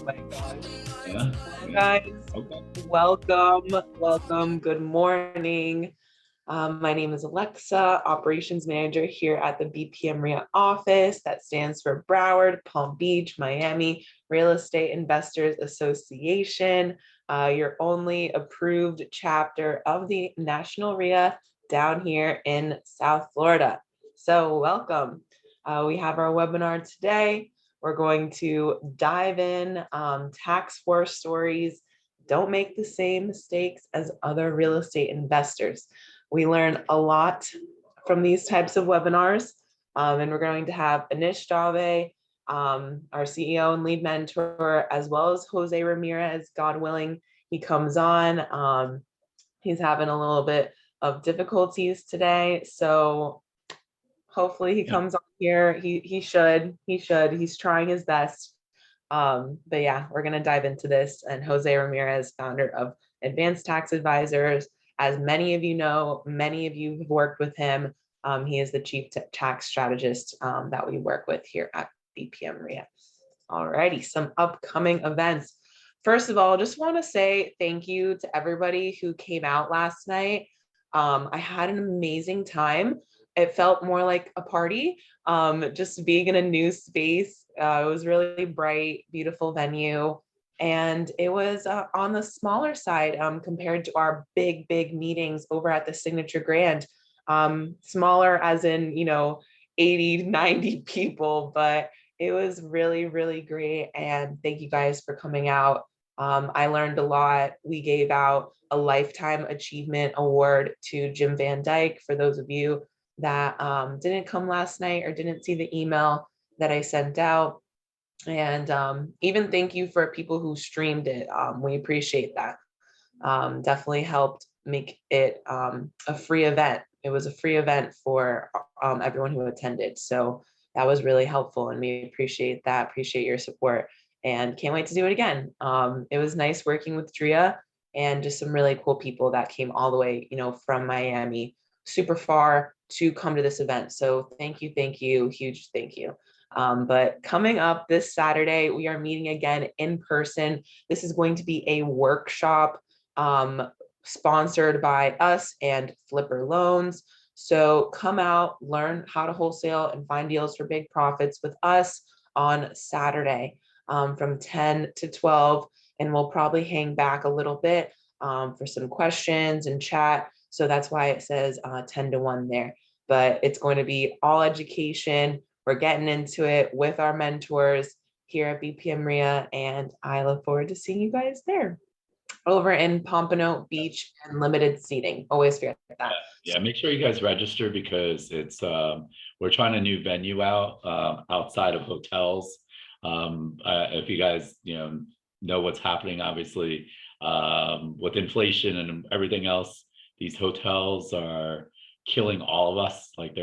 my gosh. Yeah, yeah. Guys, Okay. welcome. Good morning. My name is Alexa, Operations Manager here at the BPM RIA office. That stands for Broward, Palm Beach, Miami Real Estate Investors Association. Your only approved chapter of the National RIA down here in South Florida. So, welcome. We have our webinar today. We're going to dive in tax force stories. Don't make the same mistakes as other real estate investors. We learn a lot from these types of webinars. And we're going to have Anish Dave, our CEO and lead mentor, as well as Jose Ramirez, God willing, he comes on. He's having a little bit of difficulties today. So hopefully he Yeah. comes on here. He should. He's trying his best. But yeah, we're gonna dive into this. And Jose Ramirez, founder of Advanced Tax Advisors, as many of you know, many of you have worked with him. He is the chief tax strategist that we work with here at BPM RIA. Alrighty, some upcoming events. First of all, just want to say thank you to everybody who came out last night. I had an amazing time. It felt more like a party, just being in a new space. It was really bright, beautiful venue. And it was on the smaller side compared to our big meetings over at the Signature Grand. Smaller as in, 80, 90 people, but it was really great. And thank you guys for coming out. I learned a lot. We gave out a Lifetime Achievement Award to Jim Van Dyke. For those of you that didn't come last night or didn't see the email that I sent out. And even thank you for people who streamed it. We appreciate that. Definitely helped make it a free event. It was a free event for everyone who attended. So that was really helpful, and we appreciate that. Appreciate your support, and can't wait to do it again. It was nice working with Drea and just some really cool people that came all the way, from Miami, super far to come to this event. So thank you, huge thank you. But coming up this Saturday, we are meeting again in person. This is going to be a workshop sponsored by us and Flipper Loans. So come out, learn how to wholesale and find deals for big profits with us on Saturday from 10 to 12. And we'll probably hang back a little bit for some questions and chat. So that's why it says 10 to 1 there. But it's going to be all education. We're getting into it with our mentors here at BPM RIA, and I look forward to seeing you guys there over in Pompano Beach and limited seating. Always forget that. Yeah. Make sure you guys register because it's we're trying a new venue out outside of hotels. If you guys know what's happening, obviously with inflation and everything else, these hotels are killing all of us. Like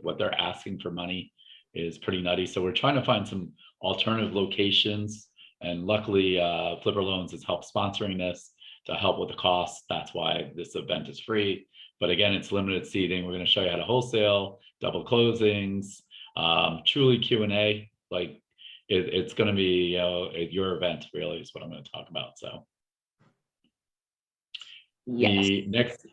what they're asking for money is pretty nutty. So we're trying to find some alternative locations, and luckily Flipper Loans has helped sponsoring this to help with the cost. That's why this event is free. But again, it's limited seating. We're going to show you how to wholesale, double closings, truly Q&A. Like it's going to be your event, really, is what I'm going to talk about. So yes. The next,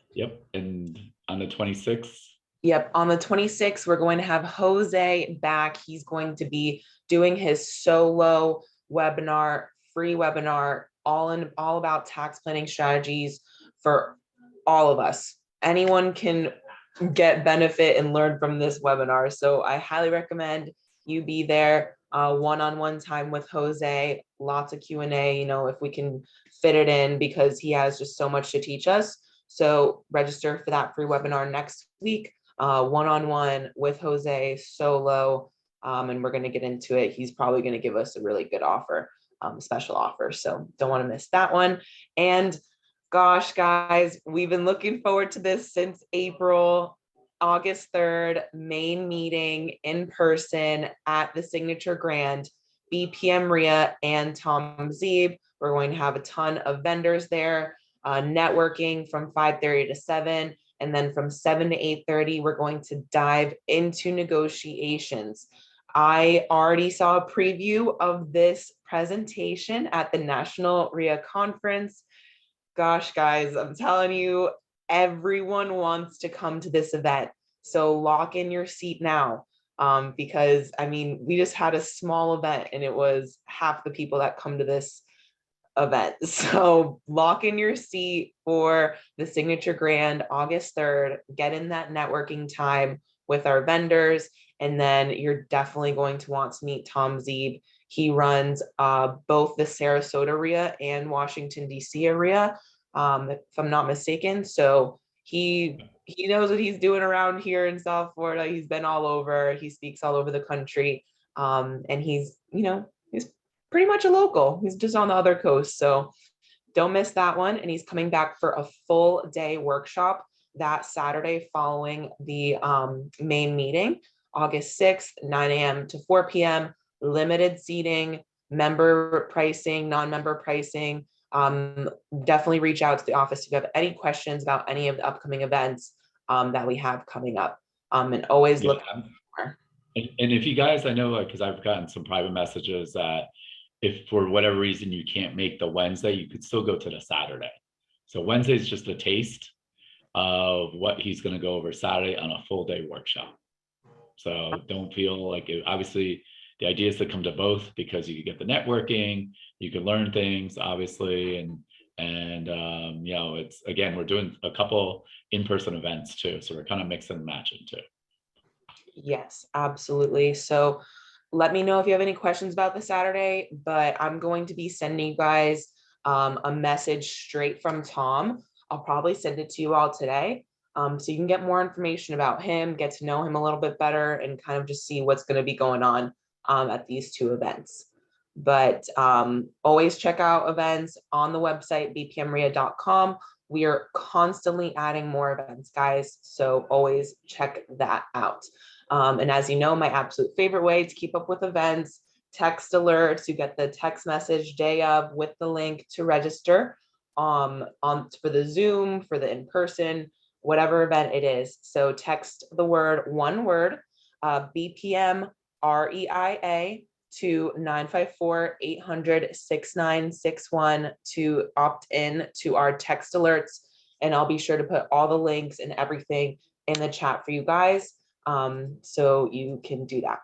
and on the 26th. Yep, on the 26th, we're going to have Jose back. He's going to be doing his solo webinar, free webinar, all about tax planning strategies for all of us. Anyone can get benefit and learn from this webinar. So I highly recommend you be there. One-on-one time with Jose, lots of Q&A, if we can fit it in, because he has just so much to teach us. So register for that free webinar next week, one-on-one with Jose solo. And we're going to get into it. He's probably going to give us a really good offer, special offer. So don't want to miss that one. And gosh, guys, we've been looking forward to this since April. August 3rd, main meeting in person at the Signature Grand, BPM RIA and Tom Zeeb. We're going to have a ton of vendors there, networking from 5:30 to 7. And then from 7 to 8:30, we're going to dive into negotiations. I already saw a preview of this presentation at the National RIA Conference. Gosh, guys, I'm telling you, everyone wants to come to this event. So lock in your seat now. Because I mean, we just had a small event and it was half the people that come to this event. So lock in your seat for the Signature Grand August 3rd. Get in that networking time with our vendors. And then you're definitely going to want to meet Tom Zeeb. He runs both the Sarasota area and Washington, D.C. area, if I'm not mistaken. So he knows what he's doing around here in South Florida. He's been all over. He speaks all over the country. And he's pretty much a local. He's just on the other coast. So don't miss that one. And he's coming back for a full day workshop that Saturday following the main meeting, August 6th, 9 a.m. to 4 p.m., limited seating, member pricing, non-member pricing. Definitely reach out to the office if you have any questions about any of the upcoming events that we have coming up. And always look. And if you guys, I know, because I've gotten some private messages that if for whatever reason you can't make the Wednesday, you could still go to the Saturday. So Wednesday is just a taste of what he's going to go over Saturday on a full day workshop. So don't feel like it. Obviously, the idea is to come to both because you can get the networking, you can learn things, obviously, and it's again, we're doing a couple in-person events too, so we're kind of mixing and matching too. Yes, absolutely. So let me know if you have any questions about the Saturday, but I'm going to be sending you guys a message straight from Tom. I'll probably send it to you all today. So you can get more information about him, get to know him a little bit better, and kind of just see what's going to be going on at these two events. But always check out events on the website, bpmria.com. We are constantly adding more events, guys. So always check that out. And as you know, my absolute favorite way to keep up with events, text alerts. You get the text message day of with the link to register for the Zoom, for the in-person, whatever event it is. So text the one word, BPM REIA to 954-800-6961 to opt in to our text alerts. And I'll be sure to put all the links and everything in the chat for you guys. So you can do that.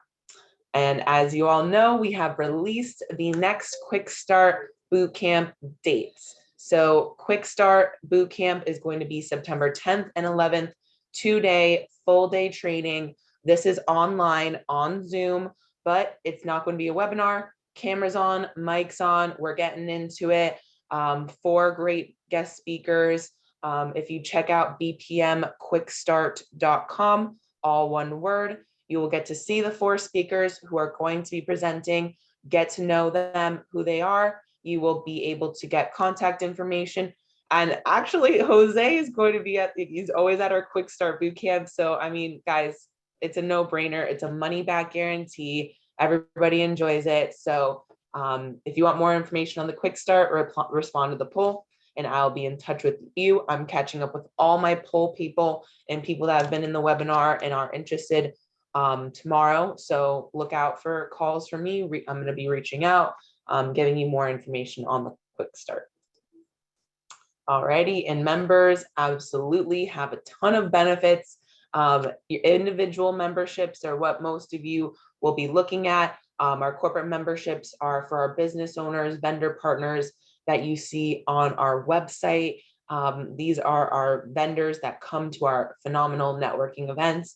And as you all know, we have released the next Quick Start Bootcamp dates. So Quick Start Bootcamp is going to be September 10th and 11th, 2-day, full day training. This is online on Zoom, but it's not going to be a webinar. Cameras on, mics on, we're getting into it. 4 great guest speakers. If you check out bpmquickstart.com, all one word, you will get to see the 4 speakers who are going to be presenting, get to know them, who they are. You will be able to get contact information. And actually, Jose is going to be he's always at our Quick Start Bootcamp. So, I mean, guys, it's a no-brainer. It's a money-back guarantee. Everybody enjoys it. So if you want more information on the Quick Start, respond to the poll, and I'll be in touch with you. I'm catching up with all my poll people and people that have been in the webinar and are interested tomorrow. So look out for calls from me. I'm going to be reaching out, giving you more information on the Quick Start. Alrighty, and members absolutely have a ton of benefits. Your individual memberships are what most of you will be looking at. Our corporate memberships are for our business owners, vendor partners that you see on our website. These are our vendors that come to our phenomenal networking events,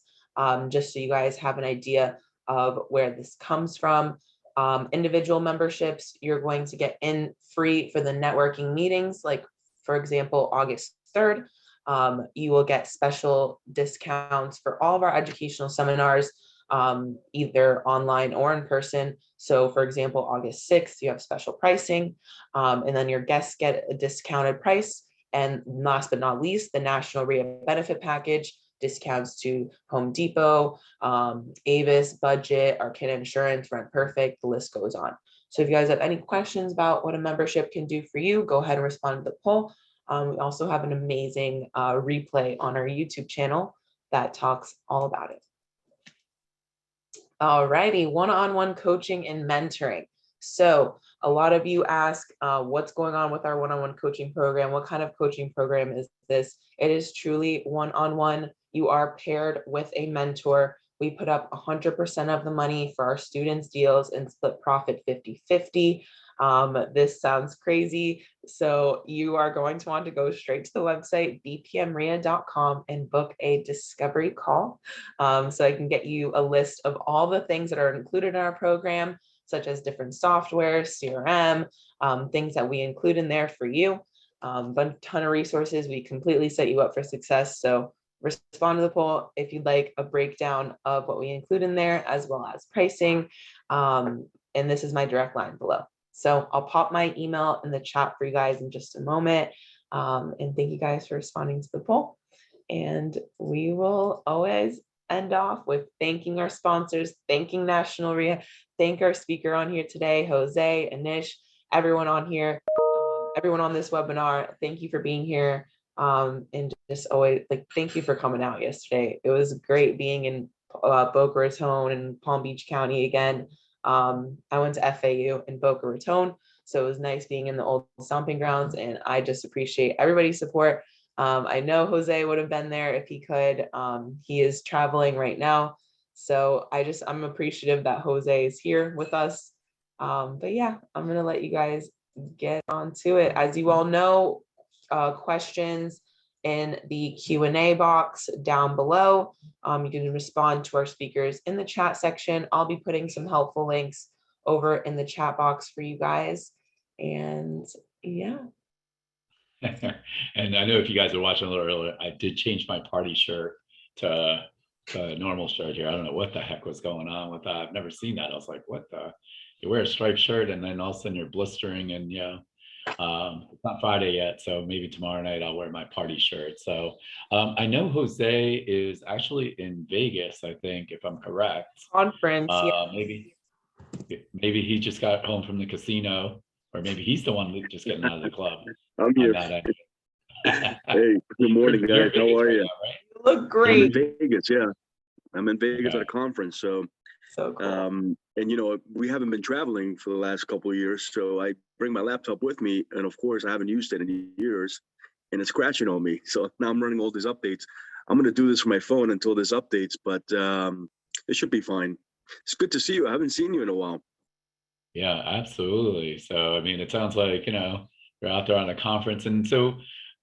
just so you guys have an idea of where this comes from. Individual memberships, you're going to get in free for the networking meetings, like for example, August 3rd. You will get special discounts for all of our educational seminars, either online or in person. So for example, August 6th, you have special pricing, and then your guests get a discounted price. And last but not least, the National RIA Benefit Package, discounts to Home Depot, Avis, Budget, Arcana Insurance, Rent Perfect, the list goes on. So if you guys have any questions about what a membership can do for you, go ahead and respond to the poll. We also have an amazing replay on our YouTube channel that talks all about it. All righty, one-on-one coaching and mentoring. So A lot of you ask what's going on with our one-on-one coaching program. What kind of coaching program is this? It is truly one-on-one. You are paired with a mentor. We put up 100% of the money for our students' deals and split profit 50-50. This sounds crazy. So you are going to want to go straight to the website, bpmria.com, and book a discovery call. So I can get you a list of all the things that are included in our program, such as different software, CRM, things that we include in there for you. But a ton of resources. We completely set you up for success. So respond to the poll if you'd like a breakdown of what we include in there, as well as pricing. And this is my direct line below. So I'll pop my email in the chat for you guys in just a moment. And thank you guys for responding to the poll. And we will always end off with thanking our sponsors, thanking National RIA, thank our speaker on here today, Jose, Anish, everyone on here, everyone on this webinar. Thank you for being here. And just always thank you for coming out yesterday. It was great being in Boca Raton and Palm Beach County again. I went to FAU in Boca Raton, so it was nice being in the old stomping grounds, and I just appreciate everybody's support. I know Jose would have been there if he could. He is traveling right now, so I'm appreciative that Jose is here with us. But yeah, I'm gonna let you guys get on to it. As you all know, questions in the Q&A box down below. You can respond to our speakers in the chat section. I'll be putting some helpful links over in the chat box for you guys. And yeah. And I know if you guys are watching a little earlier, I did change my party shirt to a normal shirt here. I don't know what the heck was going on with that. I've never seen that. I was like, what the? You wear a striped shirt and then all of a sudden you're blistering, and it's not Friday yet, so maybe tomorrow night I'll wear my party shirt. So I know Jose is actually in Vegas, I think, if I'm correct. Conference, yeah. Maybe he just got home from the casino, or maybe he's the one just getting out of the club. I'm here. Hey, good morning, guys. How are you? Right? You look great. I'm in Vegas, yeah. I'm in Vegas at a conference, so cool. And we haven't been traveling for the last couple of years, so I bring my laptop with me, and of course I haven't used it in years, and it's crashing on me. So now I'm running all these updates. I'm going to do this from my phone until this updates, but it should be fine. It's good to see you. I haven't seen you in a while. Yeah, absolutely. So I mean, it sounds like you're out there on a conference, and so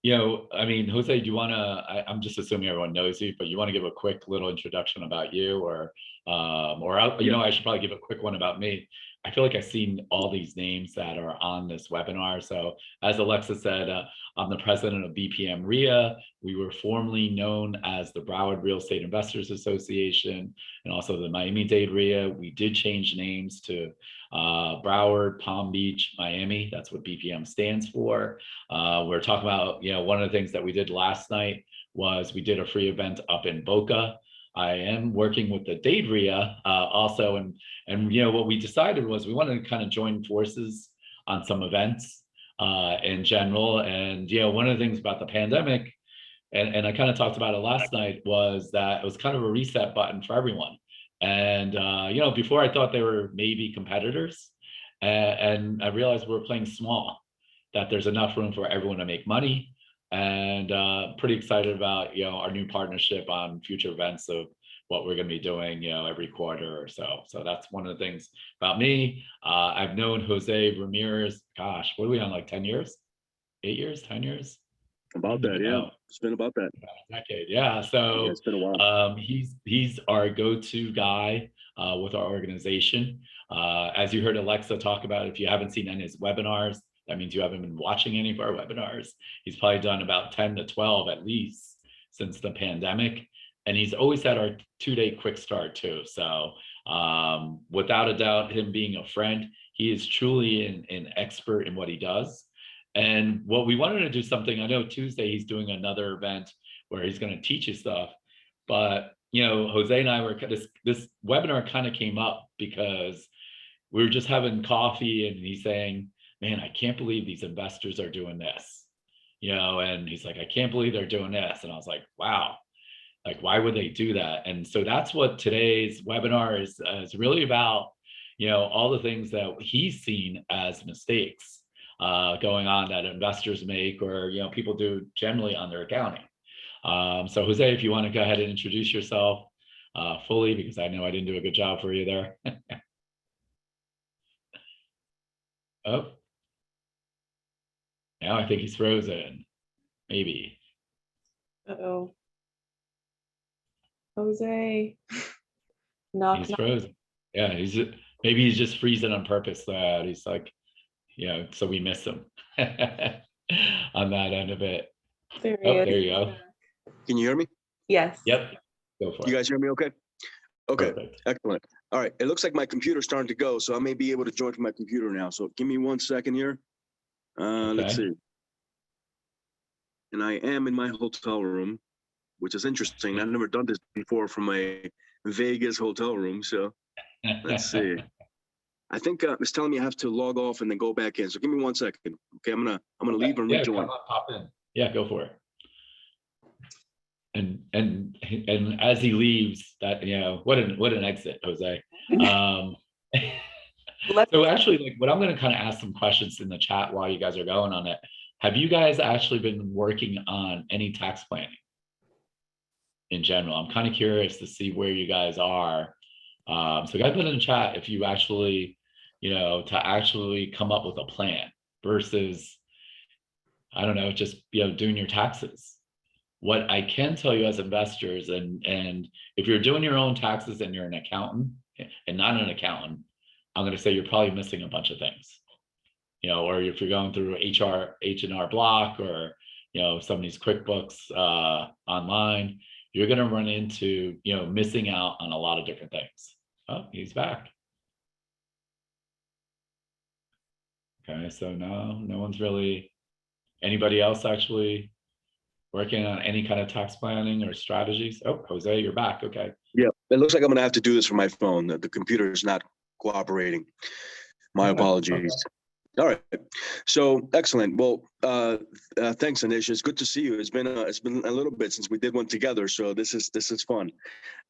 I mean, Jose, do you want to? I'm just assuming everyone knows you, but you want to give a quick little introduction about you, or I should probably give a quick one about me. I feel like I've seen all these names that are on this webinar. So as Alexa said, I'm the president of BPM RIA. We were formerly known as the Broward Real Estate Investors Association and also the Miami-Dade RIA. We did change names to Broward, Palm Beach, Miami. That's what BPM stands for. We're talking about, one of the things that we did last night was we did a free event up in Boca. I am working with the Dade RIA also, and what we decided was we wanted to kind of join forces on some events in general. And one of the things about the pandemic, and I kind of talked about it last night, was that it was kind of a reset button for everyone. And before I thought they were maybe competitors, and I realized we're playing small, that there's enough room for everyone to make money. And pretty excited about our new partnership on future events of what we're going to be doing every quarter or so. So that's one of the things about me. I've known Jose Ramirez, gosh, what are we on, like 10 years, 8 years, 10 years? About that, yeah. It's been about that. A decade, yeah. So yeah, it's been a while. He's our go-to guy with our organization. As you heard Alexa talk about, if you haven't seen any of his webinars, that means you haven't been watching any of our webinars. He's probably done about 10 to 12 at least since the pandemic. And he's always had our 2-day quick start too. So without a doubt, him being a friend, he is truly an expert in what he does. And what we wanted to do something, I know Tuesday he's doing another event where he's going to teach you stuff. But, Jose and I were, this webinar kind of came up because we were just having coffee and he's saying, man, I can't believe these investors are doing this, and he's like, I can't believe they're doing this. And I was like, wow, like, why would they do that? And so that's what today's webinar is really about, all the things that he's seen as mistakes going on that investors make, or people do generally on their accounting. So Jose, if you want to go ahead and introduce yourself fully, because I know I didn't do a good job for you there. Oh, now I think he's frozen. Maybe. Uh-oh. Jose. Knock, He's knock. frozen. Yeah, maybe he's just freezing on purpose. He's like, so we miss him on that end of it. There he Oh, is. there you go. Can you hear me? Yes. Yep. Go for You it. guys hear me okay? Okay, Perfect. excellent. All right, it looks like my computer's starting to go, so I may be able to join from my computer now. So give me 1 second here. Let's Okay. see. And I am in my hotel room, which is interesting. I've never done this before from my Vegas hotel room. So let's see. I think it's telling me I have to log off and then go back in. So give me 1 second. Okay, I'm gonna leave and Yeah, rejoin. come on, pop in. Yeah, go for it. And as he leaves, that what an exit, Jose. So actually, like, what I'm going to kind of ask some questions in the chat while you guys are going on it. Have you guys actually been working on any tax planning in general? I'm kind of curious to see where you guys are. So guys, put in the chat if you actually, to actually come up with a plan versus, I don't know, just doing your taxes. What I can tell you as investors, and if you're doing your own taxes and you're an accountant and not an accountant, I'm going to say you're probably missing a bunch of things, or if you're going through H&R Block, or, some of these QuickBooks online, you're going to run into, missing out on a lot of different things. Oh, he's back. Okay, so no one's really, anybody else actually working on any kind of tax planning or strategies? Oh, Jose, you're back. Okay. Yeah, it looks like I'm gonna have to do this from my phone. The computer is not cooperating. My apologies. Okay. All right. So excellent. Well, thanks, Anish. It's good to see you. It's been a little bit since we did one together, so this is fun.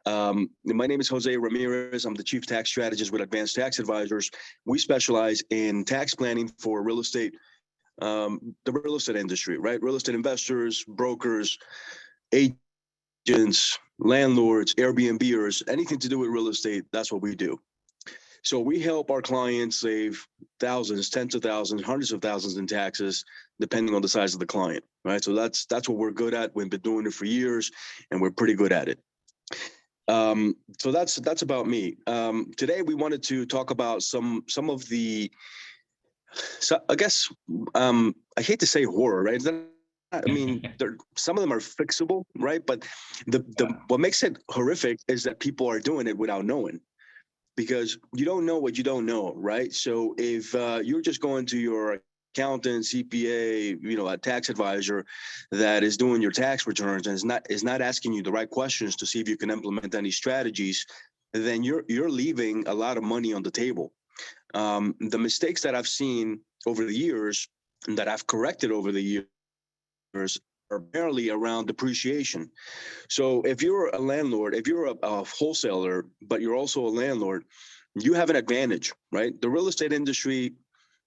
My name is Jose Ramirez. I'm the Chief Tax Strategist with Advanced Tax Advisors. We specialize in tax planning for real estate. The real estate industry, right? Real estate investors, brokers, agents, landlords, Airbnbers, anything to do with real estate, that's what we do. So we help our clients save thousands, tens of thousands, hundreds of thousands in taxes, depending on the size of the client, right? So that's what we're good at. We've been doing it for years, and we're pretty good at it. So that's about me. Today we wanted to talk about some of the, so I guess I hate to say horror, right? I mean, some of them are fixable, right? But what makes it horrific is that people are doing it without knowing, because you don't know what you don't know, right? So if you're just going to your accountant, CPA, a tax advisor that is doing your tax returns and is not asking you the right questions to see if you can implement any strategies, then you're leaving a lot of money on the table. The mistakes that I've seen over the years and that I've corrected over the years are primarily around depreciation. So if you're a landlord, if you're a wholesaler, but you're also a landlord, you have an advantage, right? The real estate industry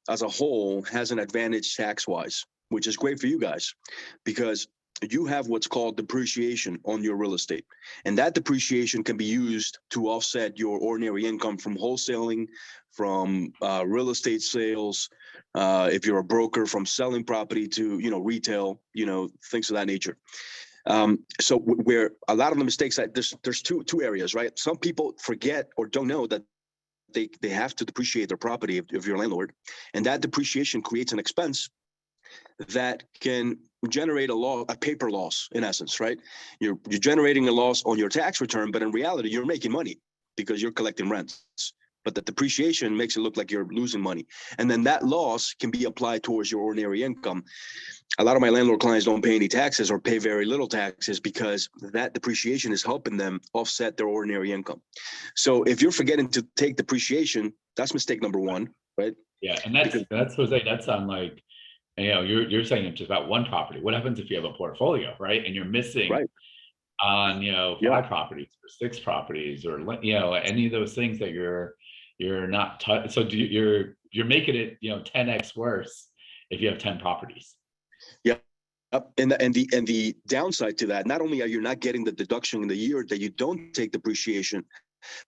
as a whole has an advantage tax-wise, which is great for you guys because you have what's called depreciation on your real estate. And that depreciation can be used to offset your ordinary income from wholesaling, from real estate sales, if you're a broker, from selling property to, retail, things of that nature. So where a lot of the mistakes that there's two areas, right? Some people forget or don't know that they have to depreciate their property if you're a landlord, and that depreciation creates an expense that can generate a paper loss in essence, right? You're generating a loss on your tax return, but in reality, you're making money because you're collecting rents. But the depreciation makes it look like you're losing money. And then that loss can be applied towards your ordinary income. A lot of my landlord clients don't pay any taxes or pay very little taxes because that depreciation is helping them offset their ordinary income. So if you're forgetting to take depreciation, that's mistake number one, right? Yeah, and that's Jose, that's on like, you're saying it's just about one property. What happens if you have a portfolio, right? And you're missing on, 5 properties or 6 properties or, any of those things that you're, you're not, so you're making it, 10x worse if you have 10 properties. Yep. And the downside to that, not only are you not getting the deduction in the year that you don't take depreciation,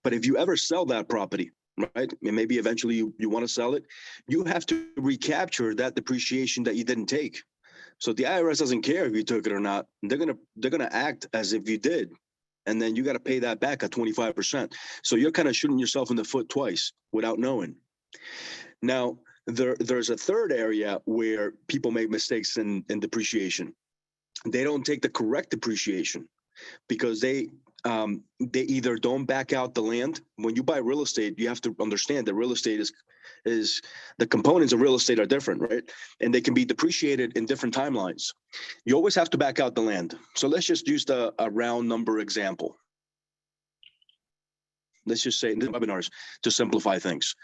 but if you ever sell that property, right, and maybe eventually you want to sell it, you have to recapture that depreciation that you didn't take. So the IRS doesn't care if you took it or not. They're gonna act as if you did, and then you got to pay that back at 25%. So you're kind of shooting yourself in the foot twice without knowing. Now, there's a third area where people make mistakes in depreciation. They don't take the correct depreciation because they either don't back out the land. When you buy real estate, you have to understand that real estate is the components of real estate are different, right? And they can be depreciated in different timelines. You always have to back out the land. So let's just use a round number example. Let's just say in the webinars to simplify things.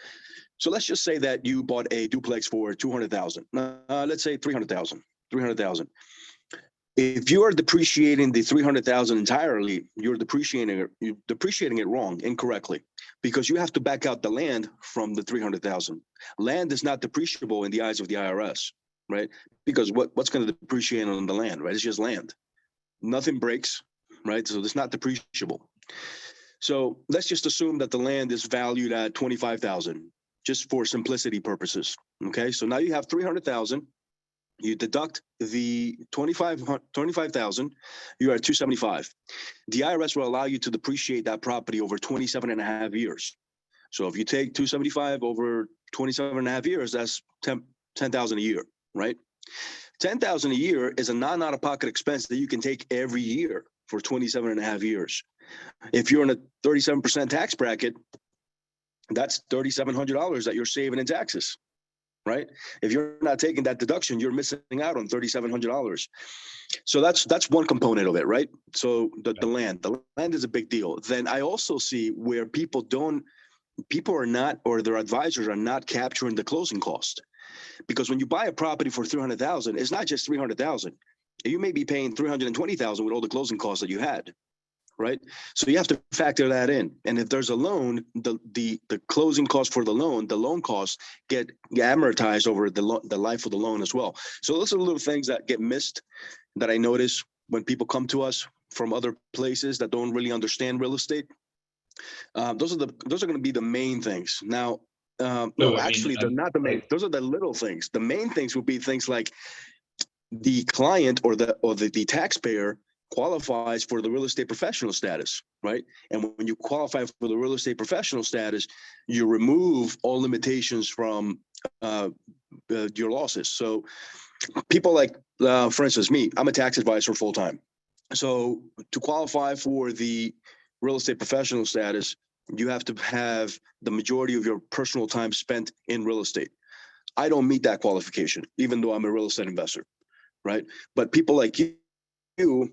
So let's just say that you bought a duplex for 200,000. Let's say 300,000. If you are depreciating the 300,000 entirely, you're depreciating it wrong, incorrectly, because you have to back out the land from the 300,000. Land is not depreciable in the eyes of the IRS, right? Because what's going to depreciate on the land, right? It's just land. Nothing breaks, right? So it's not depreciable. So let's just assume that the land is valued at 25,000, just for simplicity purposes. Okay, so now you have 300,000. You deduct the 25,000, you're at 275. The IRS will allow you to depreciate that property over 27 and a half years. So if you take 275 over 27 and a half years, that's 10,000 a year, right? 10,000 a year is a non-out-of-pocket expense that you can take every year for 27 and a half years. If you're in a 37% tax bracket, that's $3,700 that you're saving in taxes, right? If you're not taking that deduction, you're missing out on $3,700. So that's one component of it, right? So the land is a big deal. Then I also see where people are not, or their advisors are not capturing the closing cost. Because when you buy a property for 300,000, it's not just 300,000. You may be paying 320,000 with all the closing costs that you had, right? So you have to factor that in. And if there's a loan, the closing cost for the loan costs get amortized over the life of the loan as well. So those are little things that get missed that I notice when people come to us from other places that don't really understand real estate. Those are going to be the main things. Now, no, actually, they're not the main. Those are the little things. The main things will be things like the client or the taxpayer qualifies for the real estate professional status, right? And when you qualify for the real estate professional status, you remove all limitations from your losses. So people like, for instance, me, I'm a tax advisor full time. So to qualify for the real estate professional status, you have to have the majority of your personal time spent in real estate. I don't meet that qualification, even though I'm a real estate investor, right? But people like you,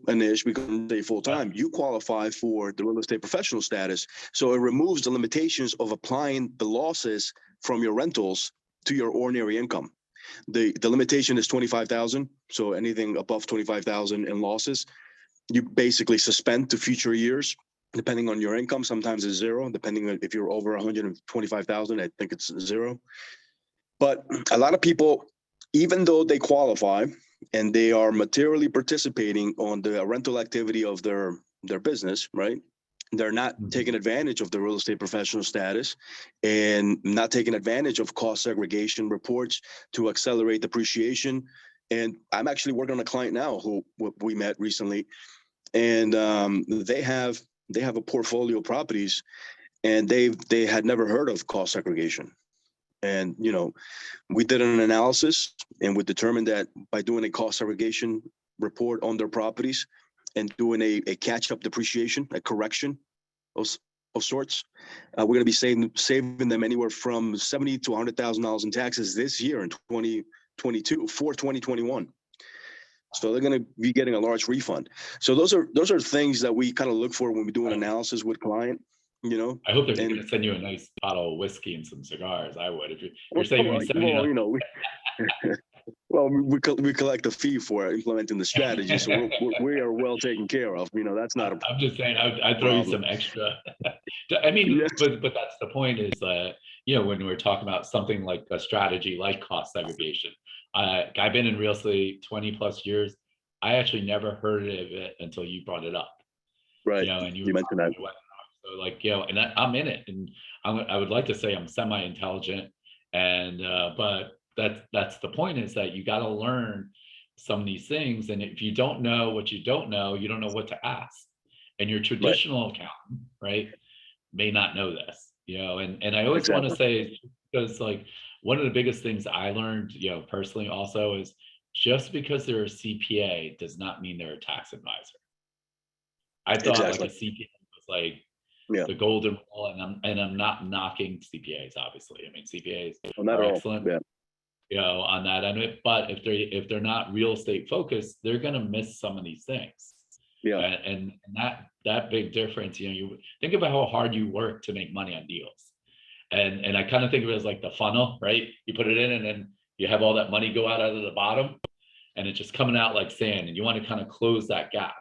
Anish, we can say full time, you qualify for the real estate professional status. So it removes the limitations of applying the losses from your rentals to your ordinary income. The limitation is 25,000. So anything above 25,000 in losses, you basically suspend to future years, depending on your income. Sometimes it's zero, depending on if you're over 125,000, I think it's zero. But a lot of people, even though they qualify and they are materially participating on the rental activity of their business, right? They're not taking advantage of the real estate professional status and not taking advantage of cost segregation reports to accelerate depreciation. And I'm actually working on a client now who we met recently, and they have a portfolio of properties, and they had never heard of cost segregation. And, we did an analysis, and we determined that by doing a cost segregation report on their properties and doing a catch-up depreciation, a correction of sorts, we're going to be saving them anywhere from $70,000 to $100,000 in taxes this year in 2022 for 2021. So they're going to be getting a large refund. So those are things that we kind of look for when we do an analysis with client. I hope they're going to send you a nice bottle of whiskey and some cigars. I would, if you're saying we collect a fee for implementing the strategy, so we are well taken care of. That's not a. I'm just saying, I'd throw you some extra. I mean, Yes. but that's the point is that, when we're talking about something like a strategy like cost segregation, I've been in real estate 20 plus years. I actually never heard of it until you brought it up, Right. and you You were mentioned that. talking about it. So like, and I'm in it, and I would like to say I'm semi-intelligent, and but that's the point is that you got to learn some of these things, and if you don't know what you don't know, you don't know what to ask, and your traditional accountant, right, may not know this, and I always want to Exactly. say, because like one of the biggest things I learned, personally also is just because they're a CPA does not mean they're a tax advisor. I thought like a Exactly. CPA was like Yeah. the golden rule, and I'm not knocking CPAs, obviously. I mean, CPAs Well, not are at all. excellent, Yeah. on that end of it. But if they're not real estate focused, they're gonna miss some of these things. Yeah. And that big difference, you think about how hard you work to make money on deals. And I kind of think of it as like the funnel, right? You put it in and then you have all that money go out of the bottom and it's just coming out like sand, and you want to kind of close that gap.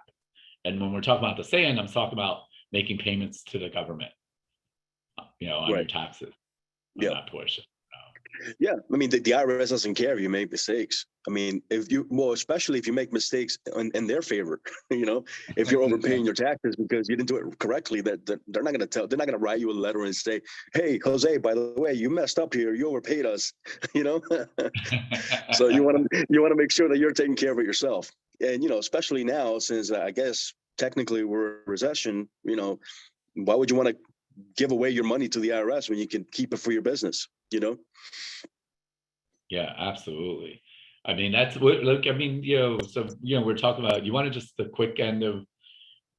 And when we're talking about the sand, I'm talking about making payments to the government, on your Right. taxes on Yeah. that portion. Yeah. I mean, the IRS doesn't care if you make mistakes. I mean, especially if you make mistakes in their favor, if you're overpaying your taxes because you didn't do it correctly, that they're not going to they're not going to write you a letter and say, hey, Jose, by the way, you messed up here. You overpaid us, So you want to make sure that you're taking care of it yourself. And, especially now, since I guess technically we're in recession, why would you want to give away your money to the IRS when you can keep it for your business, Yeah, absolutely. I mean, that's what, look, I mean, so, we're talking about, you want to just the quick end of,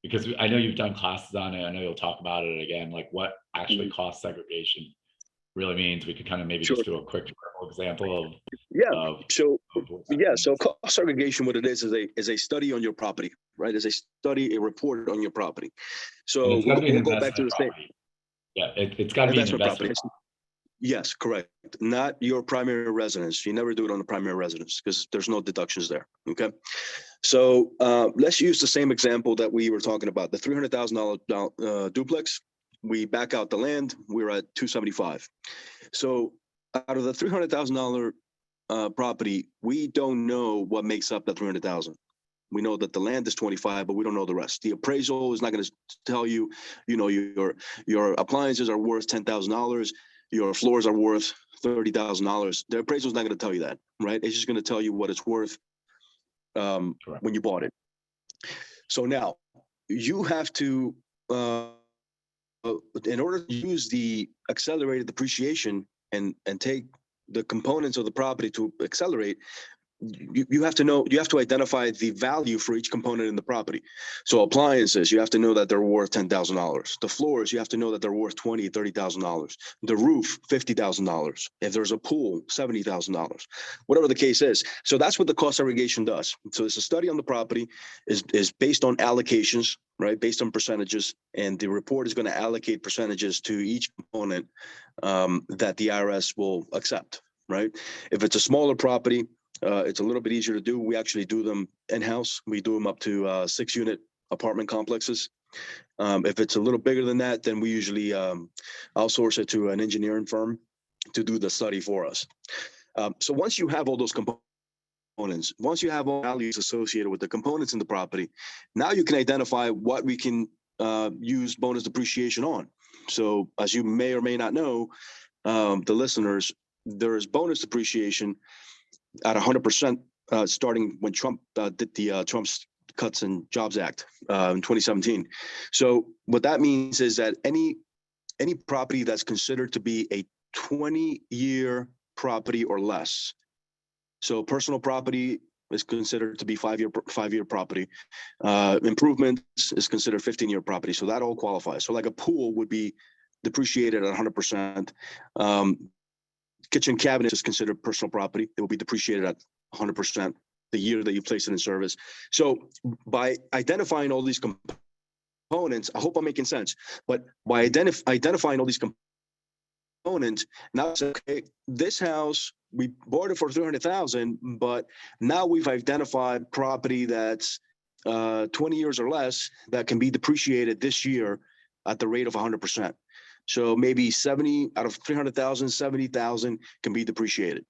because I know you've done classes on it. I know you'll talk about it again, like what actually cost segregation really means. We could kind of maybe Sure. just do a quick example of, Yeah. of, So of what that yeah. So means. cost segregation, what it is a study on your property, right? Is a report on your property. And So it's got to be an we'll go back to investment the same property. Yeah, it's got to be an investment property. investment. Yes, correct. Not your primary residence. You never do it on the primary residence because there's no deductions there. Okay. So let's use the same example that we were talking about, the $300,000 duplex. We back out the land. We're at $275. So out of the $300,000 property, we don't know what makes up that 300,000. We know that the land is 25, but we don't know the rest. The appraisal is not going to tell you, your appliances are worth $10,000. Your floors are worth $30,000. The appraisal is not going to tell you that, right? It's just going to tell you what it's worth when you bought it. So now you have to, in order to use the accelerated depreciation and take the components of the property to accelerate, you have to identify the value for each component in the property. So appliances, you have to know that they're worth $10,000. The floors, you have to know that they're worth $20,000, $30,000. The roof, $50,000. If there's a pool, $70,000. Whatever the case is. So that's what the cost segregation does. So it's a study on the property, is based on allocations, right? Based on percentages, and the report is going to allocate percentages to each component that the IRS will accept, right? If it's a smaller property, it's a little bit easier to do. We actually do them in-house. We do them up to 6-unit apartment complexes. If it's a little bigger than that, then we usually outsource it to an engineering firm to do the study for us. So once you have all those components, once you have all values associated with the components in the property, now you can identify what we can use bonus depreciation on. So as you may or may not know, the listeners, there is bonus depreciation at 100% starting when Trump did the Trump's Cuts and Jobs Act in 2017. So what that means is that any property that's considered to be a 20-year property or less. So personal property is considered to be five-year property. Improvements is considered 15-year property. So that all qualifies. So like a pool would be depreciated at 100%. Kitchen cabinet is considered personal property. It will be depreciated at 100% the year that you place it in service. So by identifying all these components, I hope I'm making sense, but by identifying all these components, now it's okay, this house, we bought it for 300,000, but now we've identified property that's 20 years or less that can be depreciated this year at the rate of 100%. So maybe 70 out of 300,000, 70,000 can be depreciated.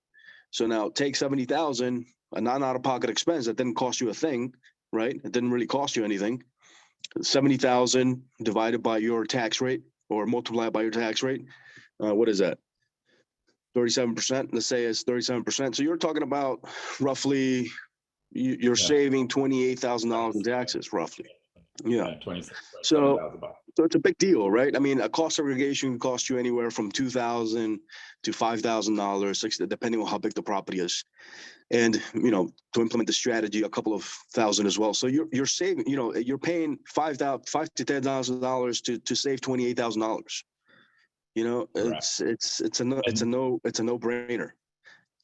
So now take 70,000, a non-out-of-pocket expense that didn't cost you a thing, right? It didn't really cost you anything. 70,000 divided by your tax rate or multiplied by your tax rate. What is that? 37%. Let's say it's 37%. So you're talking about roughly, you're saving $28,000 in taxes, roughly. Yeah. 26. So it's a big deal, right? I mean, a cost segregation costs you anywhere from $2,000 to $5,000, depending on how big the property is. And, to implement the strategy, a couple of thousand as well. So you're saving, you're paying $5,000 to $10,000 to save $28,000. It's a no brainer.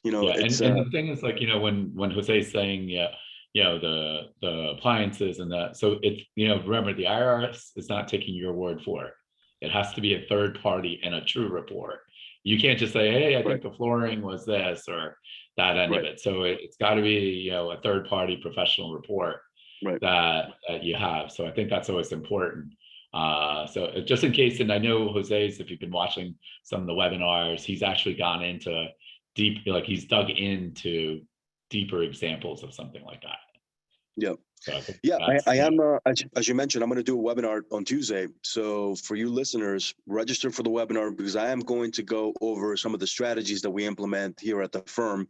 And the thing is, like, when Jose's saying, the appliances and that, so it's, remember, the IRS is not taking your word for it. It has to be a third party and a true report. You can't just say, hey, I think the flooring was this or that end of it. So it's got to be, a third party professional report that you have. So I think that's always important. So just in case, and I know Jose's, if you've been watching some of the webinars, he's actually gone into deep, like he's dug into deeper examples of something like that. Yeah. So I am, as you mentioned, I'm going to do a webinar on Tuesday. So for you listeners, register for the webinar, because I am going to go over some of the strategies that we implement here at the firm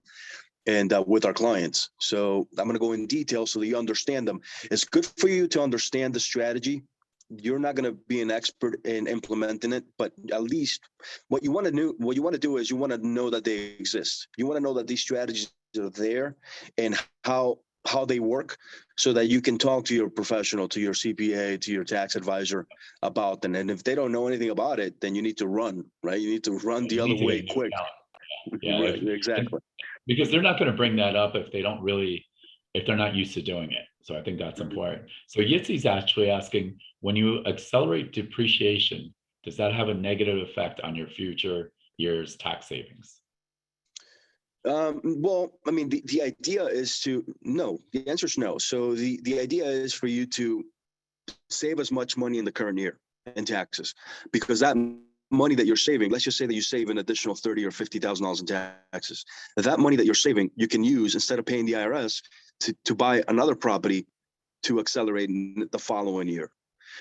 and with our clients. So I'm going to go in detail so that you understand them. It's good for you to understand the strategy. You're not going to be an expert in implementing it, but at least what you want to do is you want to know that they exist. You want to know that these strategies are there and how they work, so that you can talk to your professional, to your CPA, to your tax advisor about them. And if they don't know anything about it, then you need to run, right? You need to run the other way quick. Yeah, right, exactly. Because they're not going to bring that up if they're not used to doing it. So I think that's important. So Yitzi's actually asking, when you accelerate depreciation, does that have a negative effect on your future year's tax savings? Well, I mean, the idea is no. The answer is no. So the idea is for you to save as much money in the current year in taxes, because that money that you're saving, let's just say that you save an additional $30,000 or $50,000 in taxes. That money that you're saving, you can use, instead of paying the IRS, to buy another property to accelerate in the following year.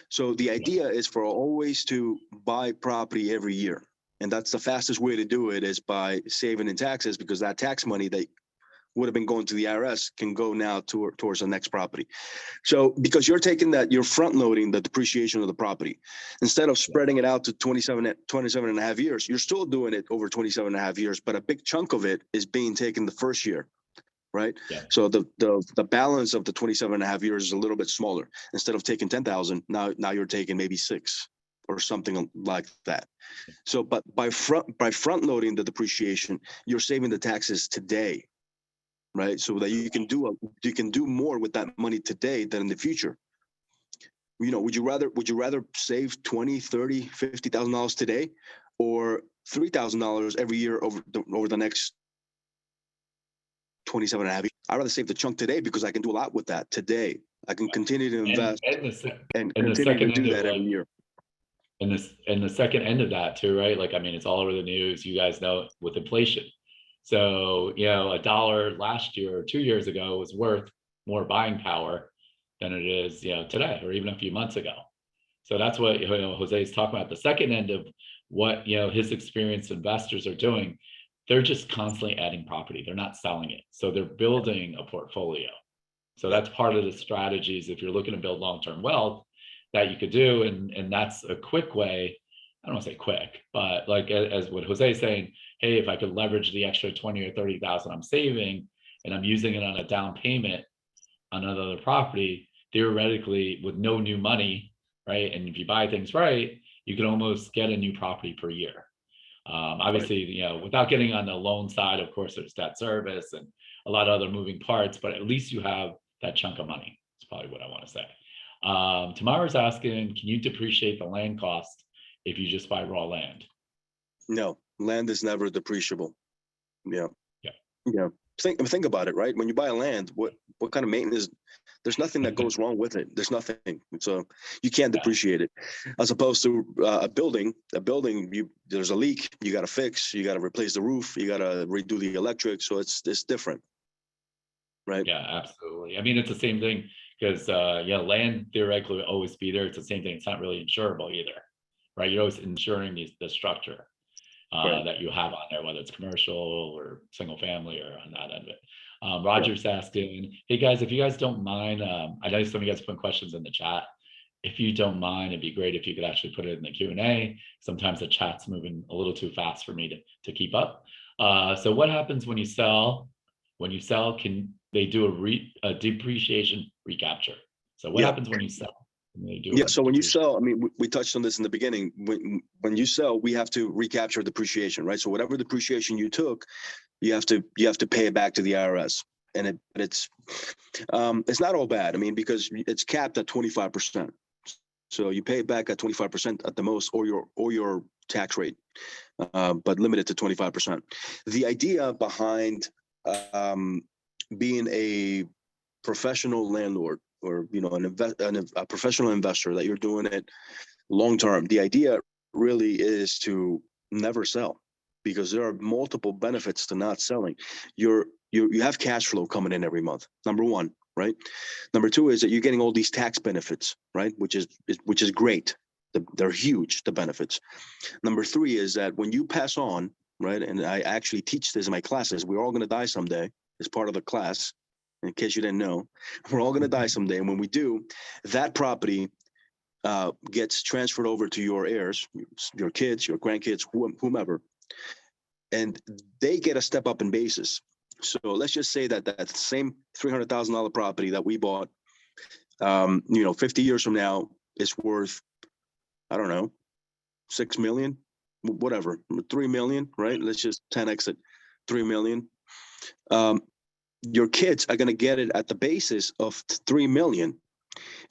So the idea is for always to buy property every year. And that's the fastest way to do it, is by saving in taxes, because that tax money that would have been going to the IRS can go now towards the next property. So because you're front loading the depreciation of the property, instead of spreading it out to 27 and a half years, you're still doing it over 27 and a half years, but a big chunk of it is being taken the first year, right? Yeah. So the balance of the 27 and a half years is a little bit smaller. Instead of taking 10,000, now you're taking maybe 6 or something like that. So, but by front loading the depreciation, you're saving the taxes today, right? So that you can do more with that money today than in the future. Would you rather save $20,000, $30,000, $50,000 today, or $3,000 every year over the next 27 and a half years? I'd rather save the chunk today, because I can do a lot with that today. I can continue to invest and continue to do that every year. And the second end of that too, right? Like, I mean, it's all over the news, you guys know, with inflation. So, $1 last year or 2 years ago was worth more buying power than it is, today, or even a few months ago. So that's what, Jose's talking about. The second end of what, his experienced investors are doing, they're just constantly adding property. They're not selling it. So they're building a portfolio. So that's part of the strategies if you're looking to build long-term wealth that you could do. And that's a quick way. I don't want to say quick, but like as what Jose's saying, hey, if I could leverage the extra 20 or 30,000 I'm saving and I'm using it on a down payment on another property, theoretically with no new money, right? And if you buy things right, you can almost get a new property per year. Obviously, without getting on the loan side, of course, there's debt service and a lot of other moving parts, but at least you have that chunk of money. That's probably what I want to say. Tamara's asking, can you depreciate the land cost if you just buy raw land? No, land is never depreciable. Yeah. think about it, right? When you buy land, what kind of maintenance? There's nothing that goes wrong with it. There's nothing. So you can't Yeah. depreciate it. As opposed to a building, there's a leak, you got to fix, you got to replace the roof, you got to redo the electric. So it's different, right? Yeah, absolutely. I mean, it's the same thing because yeah, land theoretically will always be there. It's the same thing. It's not really insurable either, right? You're always insuring the structure Right. that you have on there, whether it's commercial or single family or on that end of it. Roger's asking, hey guys, if you guys don't mind, I know some of you guys put questions in the chat. If you don't mind, it'd be great if you could actually put it in the Q&A. Sometimes the chat's moving a little too fast for me to keep up. So what happens when you sell? When you sell, can they do a depreciation recapture? So what Yeah. happens when you sell? When they do Yeah. a So when you depreciation? sell, I mean, we touched on this in the beginning. When you sell, we have to recapture depreciation, right? So whatever depreciation you took, you have to pay it back to the IRS. And it's not all bad. I mean, because it's capped at 25%. So you pay it back at 25% at the most, or your tax rate, but limited to 25%. The idea behind being a professional landlord, or a professional investor, that you're doing it long term, the idea really is to never sell, because there are multiple benefits to not selling. You have cash flow coming in every month, number one, right? Number two is that you're getting all these tax benefits, right? Which is great. They're huge, the benefits. Number three is that when you pass on, right, and I actually teach this in my classes, we're all going to die someday as part of the class. In case you didn't know, we're all going to die someday. And when we do, that property gets transferred over to your heirs, your kids, your grandkids, whomever, and they get a step up in basis. So let's just say that same $300,000 property that we bought, 50 years from now is worth, I don't know, 6 million, whatever, 3 million, right? Let's just 10x it, 3 million. Your kids are going to get it at the basis of 3 million,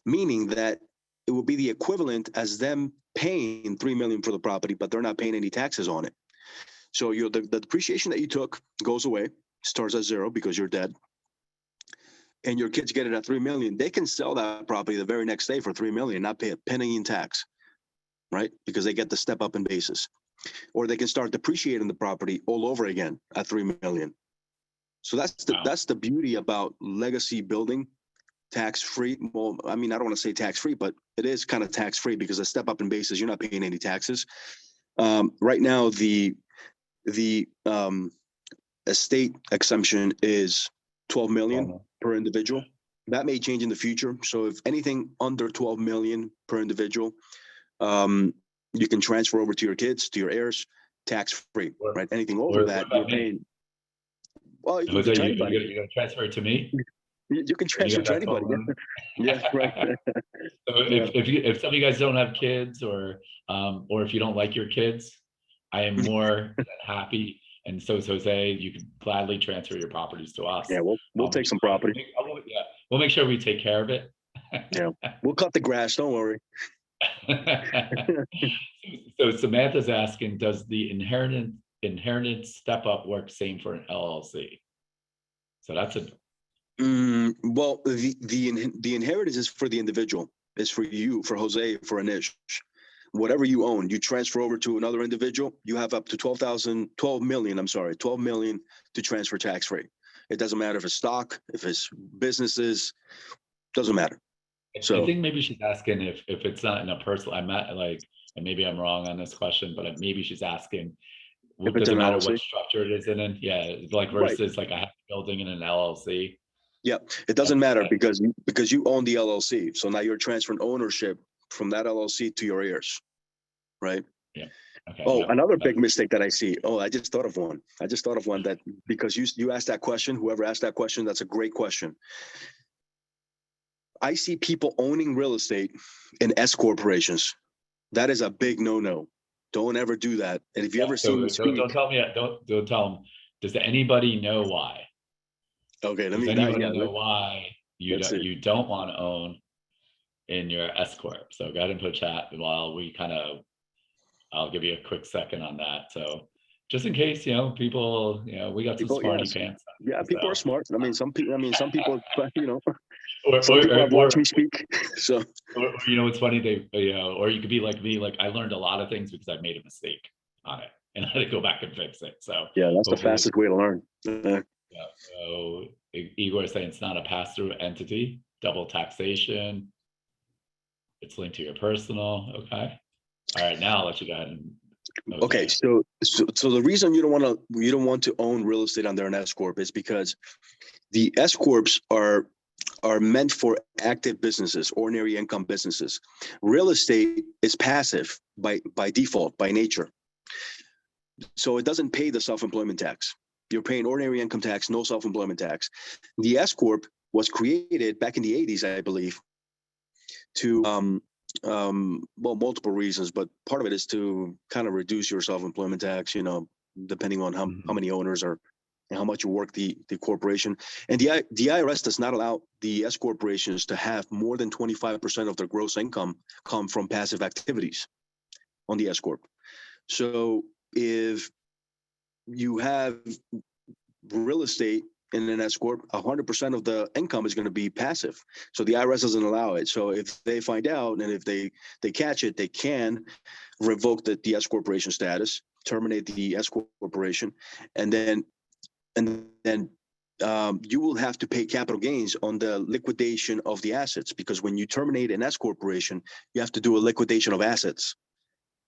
meaning that it will be the equivalent as them paying 3 million for the property, but they're not paying any taxes on it. So the depreciation that you took goes away, starts at zero because you're dead, and your kids get it at 3 million. They can sell that property the very next day for 3 million, not pay a penny in tax, right? Because they get the step up in basis. Or they can start depreciating the property all over again at 3 million. So that's the beauty about legacy building, tax-free. Well, I mean, I don't want to say tax-free, but it is kind of tax-free because a step up in basis, you're not paying any taxes. Right now, the estate exemption is 12 million per individual. That may change in the future. So if anything under 12 million per individual, you can transfer over to your kids, to your heirs, tax-free, right? Anything over that, you're paying. Well, you Jose, can you're anybody. gonna transfer it to me? You can transfer to anybody. Yeah, right. So if some of you guys don't have kids, or if you don't like your kids, I am more than happy, and so is Jose. You can gladly transfer your properties to us. Yeah, we'll take some property. Yeah, we'll make sure we take care of it. Yeah, we'll cut the grass. Don't worry. So Samantha's asking, does the inheritance step up work same for an LLC? So that's a well, the inheritance is for the individual. It's for you, for Jose, for Anish. Whatever you own, you transfer over to another individual. You have up to 12 million to transfer tax free. It doesn't matter if it's stock, if it's businesses, doesn't matter. So I think maybe she's asking if it's not in a personal. I'm not like, and maybe I'm wrong on this question, but maybe she's asking, if it's does it an matter LLC, what structure it is in? Yeah, like versus like I have a building in an LLC. Yeah, it doesn't matter because you own the LLC. So now you're transferring ownership from that LLC to your heirs, right? Yeah. Okay. Oh, another big mistake that I see. Oh, I just thought of one. That because you asked that question, whoever asked that question, that's a great question. I see people owning real estate in S corporations. That is a big no-no. Don't ever do that. And if you ever see me speak, don't tell me. Don't tell them. Does anybody know why? Okay, Does anybody know why you don't want to own in your S corp? So go ahead and put chat while we I'll give you a quick second on that. So just in case, people, we got some People, smarty yes. pants. Yeah, people are So, smart. I mean, some people, or, some people have or, watched me speak. So it's funny, or you could be like me, like I learned a lot of things because I made a mistake on it and I had to go back and fix it. So yeah, that's the hopefully, fastest way to learn. yeah. So Igor is saying it's not a pass-through entity, double taxation. It's linked to your personal. Okay. All right. Now I'll let you go ahead and. Okay, so the reason you don't want to own real estate under an S corp is because the S corps are meant for active businesses, ordinary income businesses. Real estate is passive by default, by nature. So it doesn't pay the self-employment tax. You're paying ordinary income tax, no self-employment tax. The S corp was created back in the 80s, I believe, to well, multiple reasons, but part of it is to kind of reduce your self-employment tax, depending on how many owners are and how much you work the corporation. And the IRS does not allow the S corporations to have more than 25% of their gross income come from passive activities on the S corp. So if you have real estate in an S corp, 100% of the income is going to be passive. So the IRS doesn't allow it. So if they find out and if they catch it, they can revoke the S corporation status, terminate the S corporation, and then you will have to pay capital gains on the liquidation of the assets, because when you terminate an S corporation, you have to do a liquidation of assets,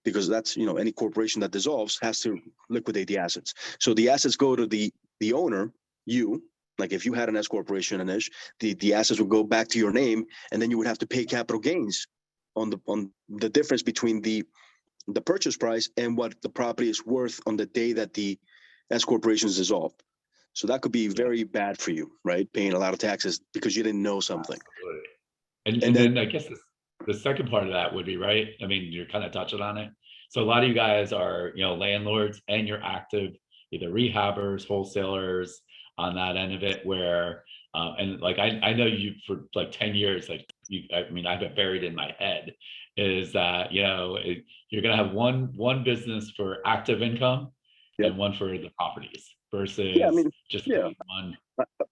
because that's, any corporation that dissolves has to liquidate the assets. So the assets go to the owner, like if you had an S corporation, Anish, the assets would go back to your name, and then you would have to pay capital gains on the difference between the purchase price and what the property is worth on the day that the S corporation is dissolved. So that could be very bad for you, right? Paying a lot of taxes because you didn't know something. And then I guess the second part of that would be, right, I mean, you're kind of touching on it. So a lot of you guys are, landlords, and you're active, either rehabbers, wholesalers on that end of it, where, and like, I know you for like 10 years, like I mean, I have it buried in my head, is that, you're going to have one business for active income and one for the properties versus just one.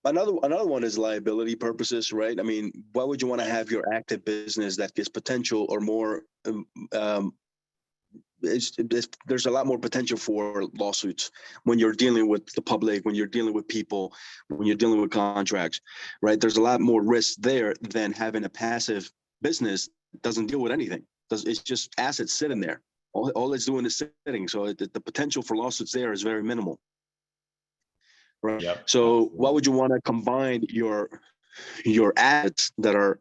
Another one is liability purposes, right? I mean, why would you want to have your active business that gets potential or more? There's a lot more potential for lawsuits when you're dealing with the public, when you're dealing with people, when you're dealing with contracts, right? There's a lot more risk there than having a passive business that doesn't deal with anything. It's just assets sitting there. All it's doing is sitting. So the potential for lawsuits there is very minimal. Right. Yep, so absolutely. Why would you want to combine your assets that are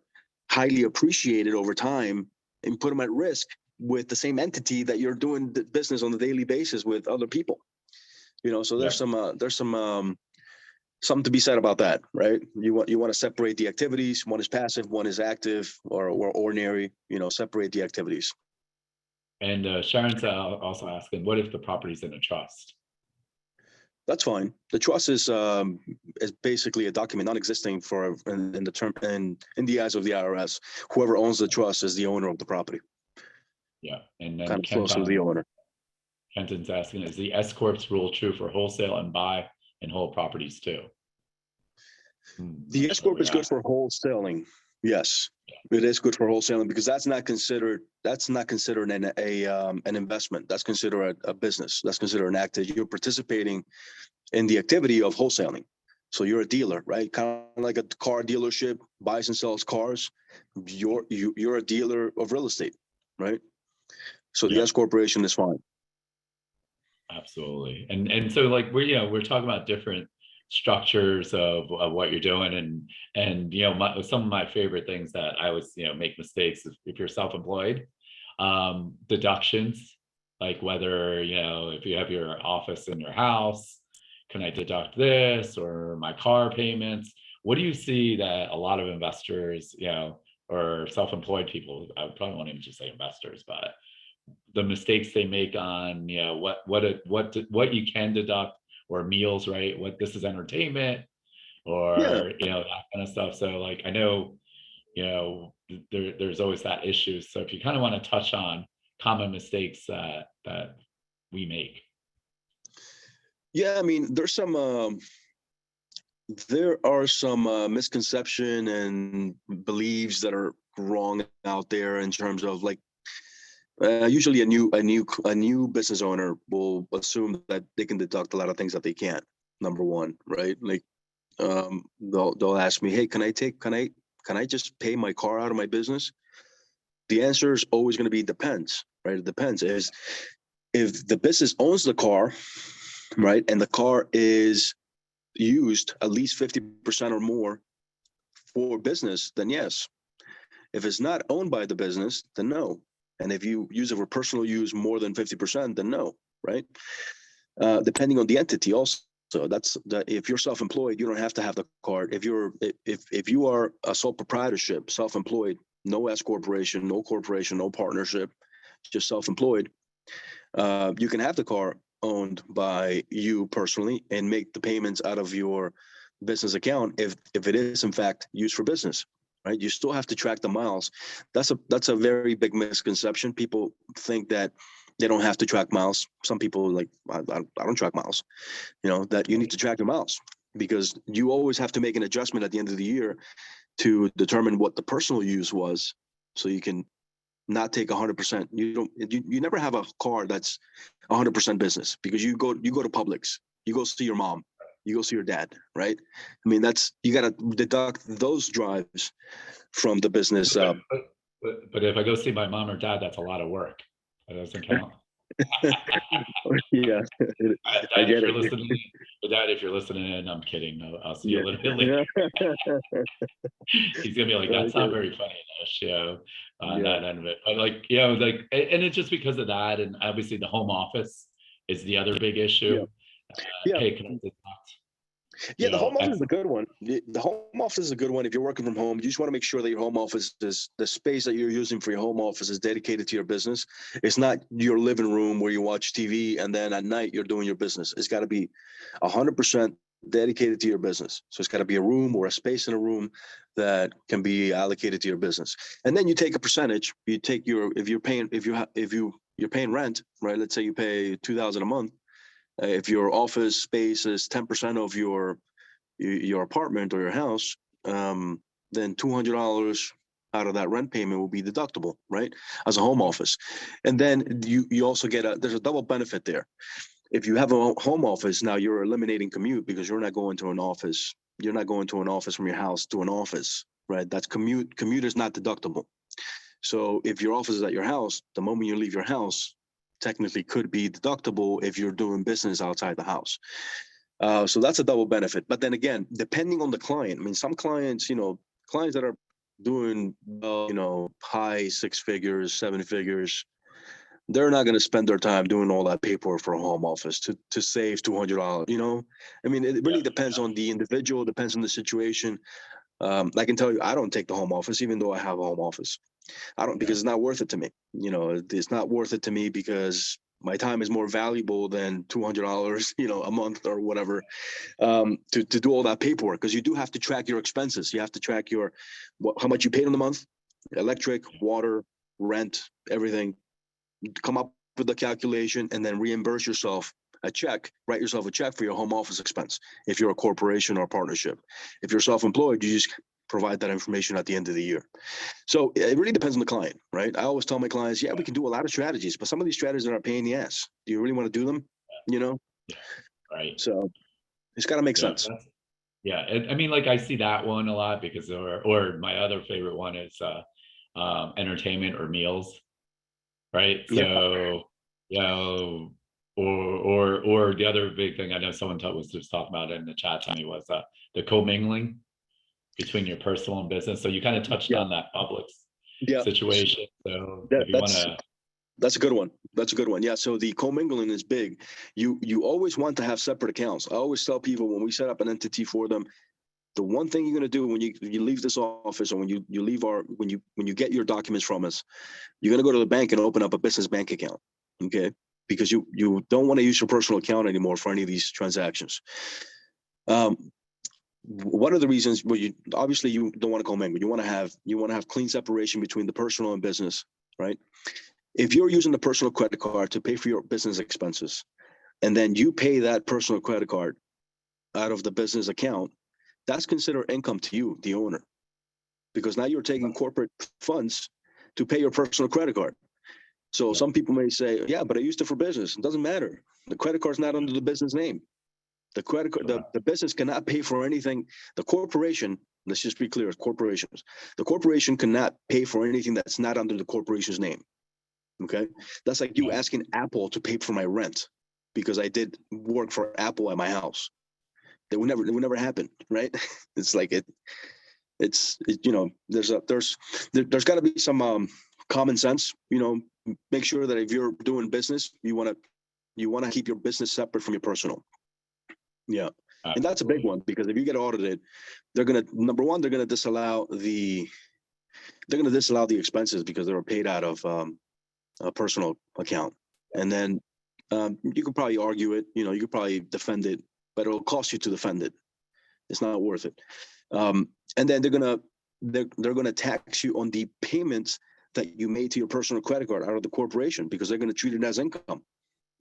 highly appreciated over time and put them at risk with the same entity that you're doing the business on a daily basis with other people? So there's some something to be said about that, right? You want to separate the activities. One is passive, one is active or ordinary. Separate the activities. And Sharon's also asking, what if the property's in a trust? That's fine. The trust is basically a document non-existing in the term and in the eyes of the IRS. Whoever owns the trust is the owner of the property. Yeah, and then Kind of close to the owner. Kenton's asking, is the S corps rule true for wholesale and buy and hold properties too? The S corp is good for wholesaling. Yes, it is good for wholesaling because that's not considered an investment. That's considered a business. That's considered an active. You're participating in the activity of wholesaling. So you're a dealer, right? Kind of like a car dealership buys and sells cars. You're a dealer of real estate, right? So the S corporation is fine. Absolutely. And so like we're talking about different structures of what you're doing, and some of my favorite things that I always make mistakes if you're self-employed, deductions, like whether if you have your office in your house, can I deduct this, or my car payments? What do you see that a lot of investors or self-employed people, I probably won't even just say investors, but the mistakes they make on what you can deduct, or meals, right? What this is entertainment, or that kind of stuff. So like I know there's always that issue. So if you kind of want to touch on common mistakes that we make. Yeah, I mean, there are some misconception and beliefs that are wrong out there in terms of like usually a new business owner will assume that they can deduct a lot of things that they can't. Number one, right? Like they'll ask me, hey, can I just pay my car out of my business? The answer is always going to be depends, right? It depends. Is if the business owns the car, right, and the car is used at least 50% or more for business, then yes. If it's not owned by the business, then no. And if you use it for personal use more than 50%, then no, right? Depending on the entity also. So that's that. If you're self-employed, you don't have to have the card. If you are a sole proprietorship, self-employed, no S corporation, no partnership, just self-employed, you can have the car owned by you personally and make the payments out of your business account if it is in fact used for business, right? You still have to track the miles. That's a very big misconception. People think that they don't have to track miles. Some people like I don't track miles. That you need to track your miles because you always have to make an adjustment at the end of the year to determine what the personal use was, so you can not take 100%. You never have a car that's 100% business because you go to Publix, you go see your mom, you go see your dad, right? I mean, you got to deduct those drives from the business. But if I go see my mom or dad, that's a lot of work. That doesn't count. Yeah, Dad, I if get you're it. listening, Dad, if you're listening in, I'm kidding. No, I'll see you a little bit later. He's gonna be like, that's not very funny, Nish, on Yeah. that end of it. But like, and it's just because of that, and obviously the home office is the other big issue. Yeah. Hey, can I deduct? Yeah, the home office X is a good one. The home office is a good one. If you're working from home, you just want to make sure that your home office is the space that you're using for your home office is dedicated to your business. It's not your living room where you watch TV and then at night you're doing your business. It's got to be 100% dedicated to your business. So it's got to be a room or a space in a room that can be allocated to your business. And then you take a percentage. You take if you're paying rent, right? Let's say you pay $2,000 a month. If your office space is 10% of your apartment or your house, then $200 out of that rent payment will be deductible, right? As a home office. And then you also there's a double benefit there. If you have a home office, now you're eliminating commute because you're not going to an office. You're not going to an office from your house to an office, right? That's commute. Commute is not deductible. So if your office is at your house, the moment you leave your house, technically could be deductible if you're doing business outside the house. So that's a double benefit. But then again, depending on the client, I mean, some clients, clients that are doing, high 6 figures, 7 figures, they're not going to spend their time doing all that paperwork for a home office to save $200. I mean, it really depends on the individual, depends on the situation. I can tell you, I don't take the home office, even though I have a home office. I don't, because it's not worth it to me. It's not worth it to me because my time is more valuable than $200, a month or whatever, to do all that paperwork. Because you do have to track your expenses. You have to track how much you paid in the month, electric, water, rent, everything. Come up with the calculation and then reimburse yourself write yourself a check for your home office expense. If you're a corporation or a partnership, if you're self-employed, you just provide that information at the end of the year. So it really depends on the client, right? I always tell my clients, we can do a lot of strategies, but some of these strategies are a pain in the ass. Do you really want to do them? Yeah, right. So it's got to make sense. I mean, like I see that one a lot because, or my other favorite one is entertainment or meals, right? So, or the other big thing I know someone was just talking about in the chat to me was the commingling between your personal and business. So you kind of touched on that Publix situation. So if you want to. That's a good one. Yeah. So the commingling is big. You always want to have separate accounts. I always tell people when we set up an entity for them, the one thing you're going to do when you leave this office or when you leave when you get your documents from us, you're going to go to the bank and open up a business bank account. Okay. Because you don't want to use your personal account anymore for any of these transactions. One of the reasons, you don't want to commingle. You want to have clean separation between the personal and business, right? If you're using the personal credit card to pay for your business expenses, and then you pay that personal credit card out of the business account, that's considered income to you, the owner, because now you're taking corporate funds to pay your personal credit card. So some people may say, yeah, but I used it for business. It doesn't matter. The credit card's not under the business name. The credit card, the business cannot pay for anything. The corporation, let's just be clear, corporations. The corporation cannot pay for anything that's not under the corporation's name. Okay. That's like you asking Apple to pay for my rent because I did work for Apple at my house. It would never happen, right? It's like there's got to be some common sense, make sure that if you're doing business, you want to keep your business separate from your personal. Yeah. And that's a big one, because if you get audited, they're going to, number one, they're going to disallow the expenses because they were paid out of a personal account. And then you could probably argue it, you could probably defend it, but it'll cost you to defend it. It's not worth it. And then they're gonna tax you on the payments that you made to your personal credit card out of the corporation, because they're gonna treat it as income.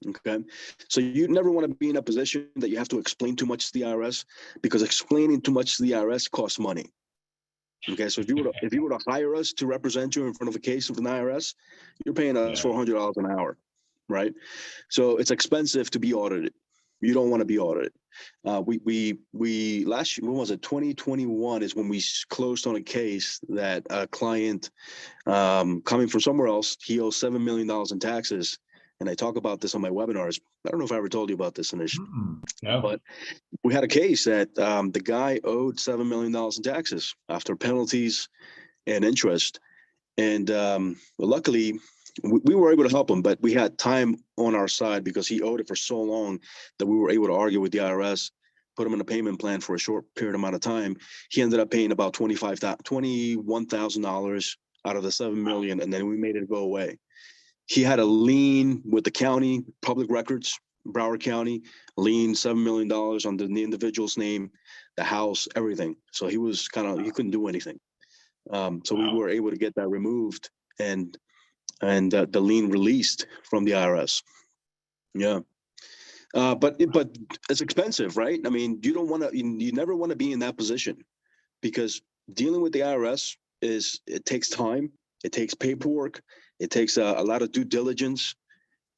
Okay, so you never want to be in a position that you have to explain too much to the IRS, because explaining too much to the IRS costs money. Okay, so if you were to hire us to represent you in front of a case of an IRS, you're paying us $400 an hour, right? So it's expensive to be audited. You don't want to be audited. We last year, when was it? 2021 is when we closed on a case that a client coming from somewhere else, he owes $7 million in taxes. And I talk about this on my webinars. I don't know if I ever told you about this, Anish, but we had a case that the guy owed $7 million in taxes after penalties and interest. And luckily, we were able to help him, but we had time on our side because he owed it for so long that we were able to argue with the IRS, put him in a payment plan for a short period amount of time. He ended up paying about $21,000 out of the $7 million, and then we made it go away. He had a lien with the county, public records, Broward County, lien $7 million on the individual's name, the house, everything. So he was he couldn't do anything. So we were able to get that removed and the lien released from the IRS. Yeah. But it's expensive, right? I mean, you never want to be in that position, because dealing with the IRS it takes time, it takes paperwork, it takes a lot of due diligence,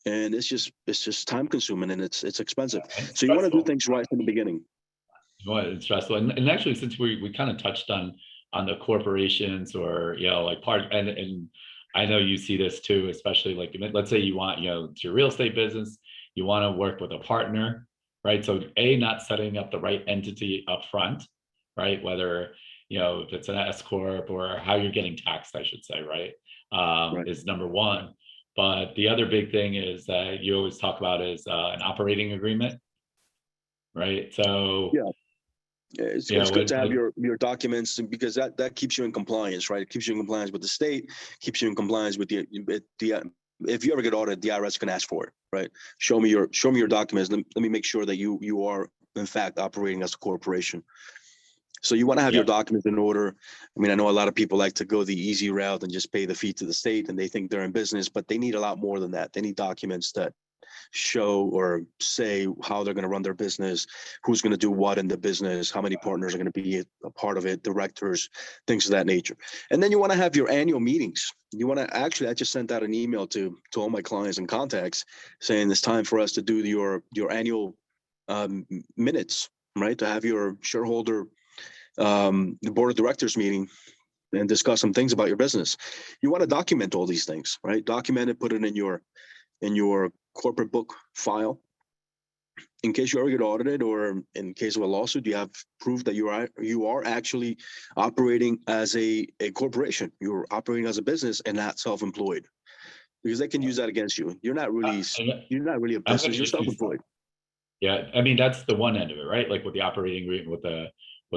and it's just time consuming, and it's expensive. So you want to do things right from the beginning. It's stressful. And actually, since we kind of touched on the corporations, or, like and I know you see this too, especially like, let's say you want, it's your real estate business, you want to work with a partner, right? So not setting up the right entity up front, right? Whether, if it's an S Corp or how you're getting taxed, I should say, right? Is number one. But the other big thing is that you always talk about is an operating agreement, right? So it's good to have your documents, because that keeps you in compliance, right? It keeps you in compliance with the state, keeps you in compliance with the if you ever get audited, the IRS can ask for it, right? Show me your documents. Let me make sure that you are in fact operating as a corporation. So you want to have your documents in order. I mean, I know a lot of people like to go the easy route and just pay the fee to the state, and they think they're in business, but they need a lot more than that. They need documents that show or say how they're going to run their business, who's going to do what in the business, how many partners are going to be a part of it, directors, things of that nature. And then you want to have your annual meetings. You want to I just sent out an email to all my clients and contacts saying it's time for us to do your annual minutes, right? To have your shareholder, the board of directors meeting and discuss some things about your business. You want to document all these things, right? Document it, put it in your corporate book file. In case you ever get audited, or in case of a lawsuit, you have proof that you are actually operating as a corporation. You're operating as a business and not self-employed, because they can use that against you. You're not really a business. You're self-employed. Yeah, I mean, that's the one end of it, right? Like with the operating agreement with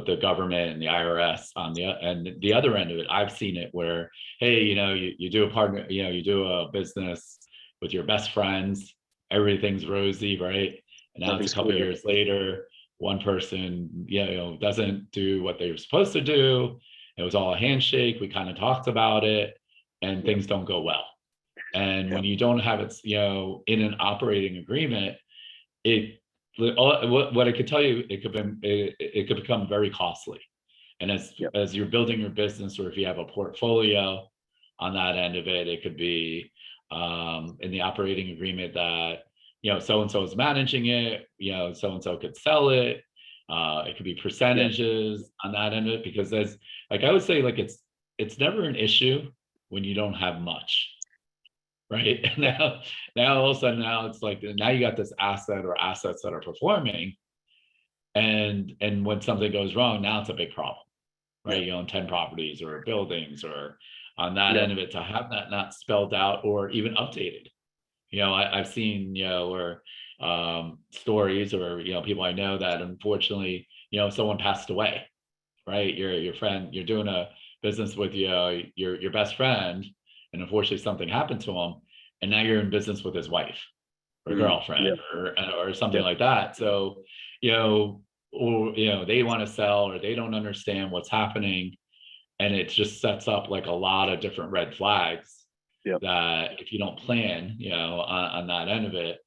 the government and the IRS and the other end of it, I've seen it where, hey, you do a partner, you do a business with your best friends, everything's rosy, right? And now it's a couple of years later, one person, doesn't do what they were supposed to do. It was all a handshake. We kind of talked about it, and things don't go well. And when you don't have it, in an operating agreement, what I could tell you, it could become very costly. And Yep. as you're building your business, or if you have a portfolio on that end of it, it could be in the operating agreement that, so and so is managing it, so and so could sell it. It could be percentages on that end of it, because there's, like, I would say, like, it's never an issue when you don't have much, right? Now all of a sudden, now it's like, now you got this asset or assets that are performing, and when something goes wrong, now it's a big problem, right? You own 10 properties or buildings, or on that end of it, to have that not spelled out or even updated. I've seen, where stories, or, people I know that unfortunately, someone passed away, right? Your friend, you're doing a business with your best friend, and unfortunately something happened to him, and now you're in business with his wife or girlfriend or something like that. So, or, they want to sell, or they don't understand what's happening. And it just sets up like a lot of different red flags that if you don't plan, on that end of it,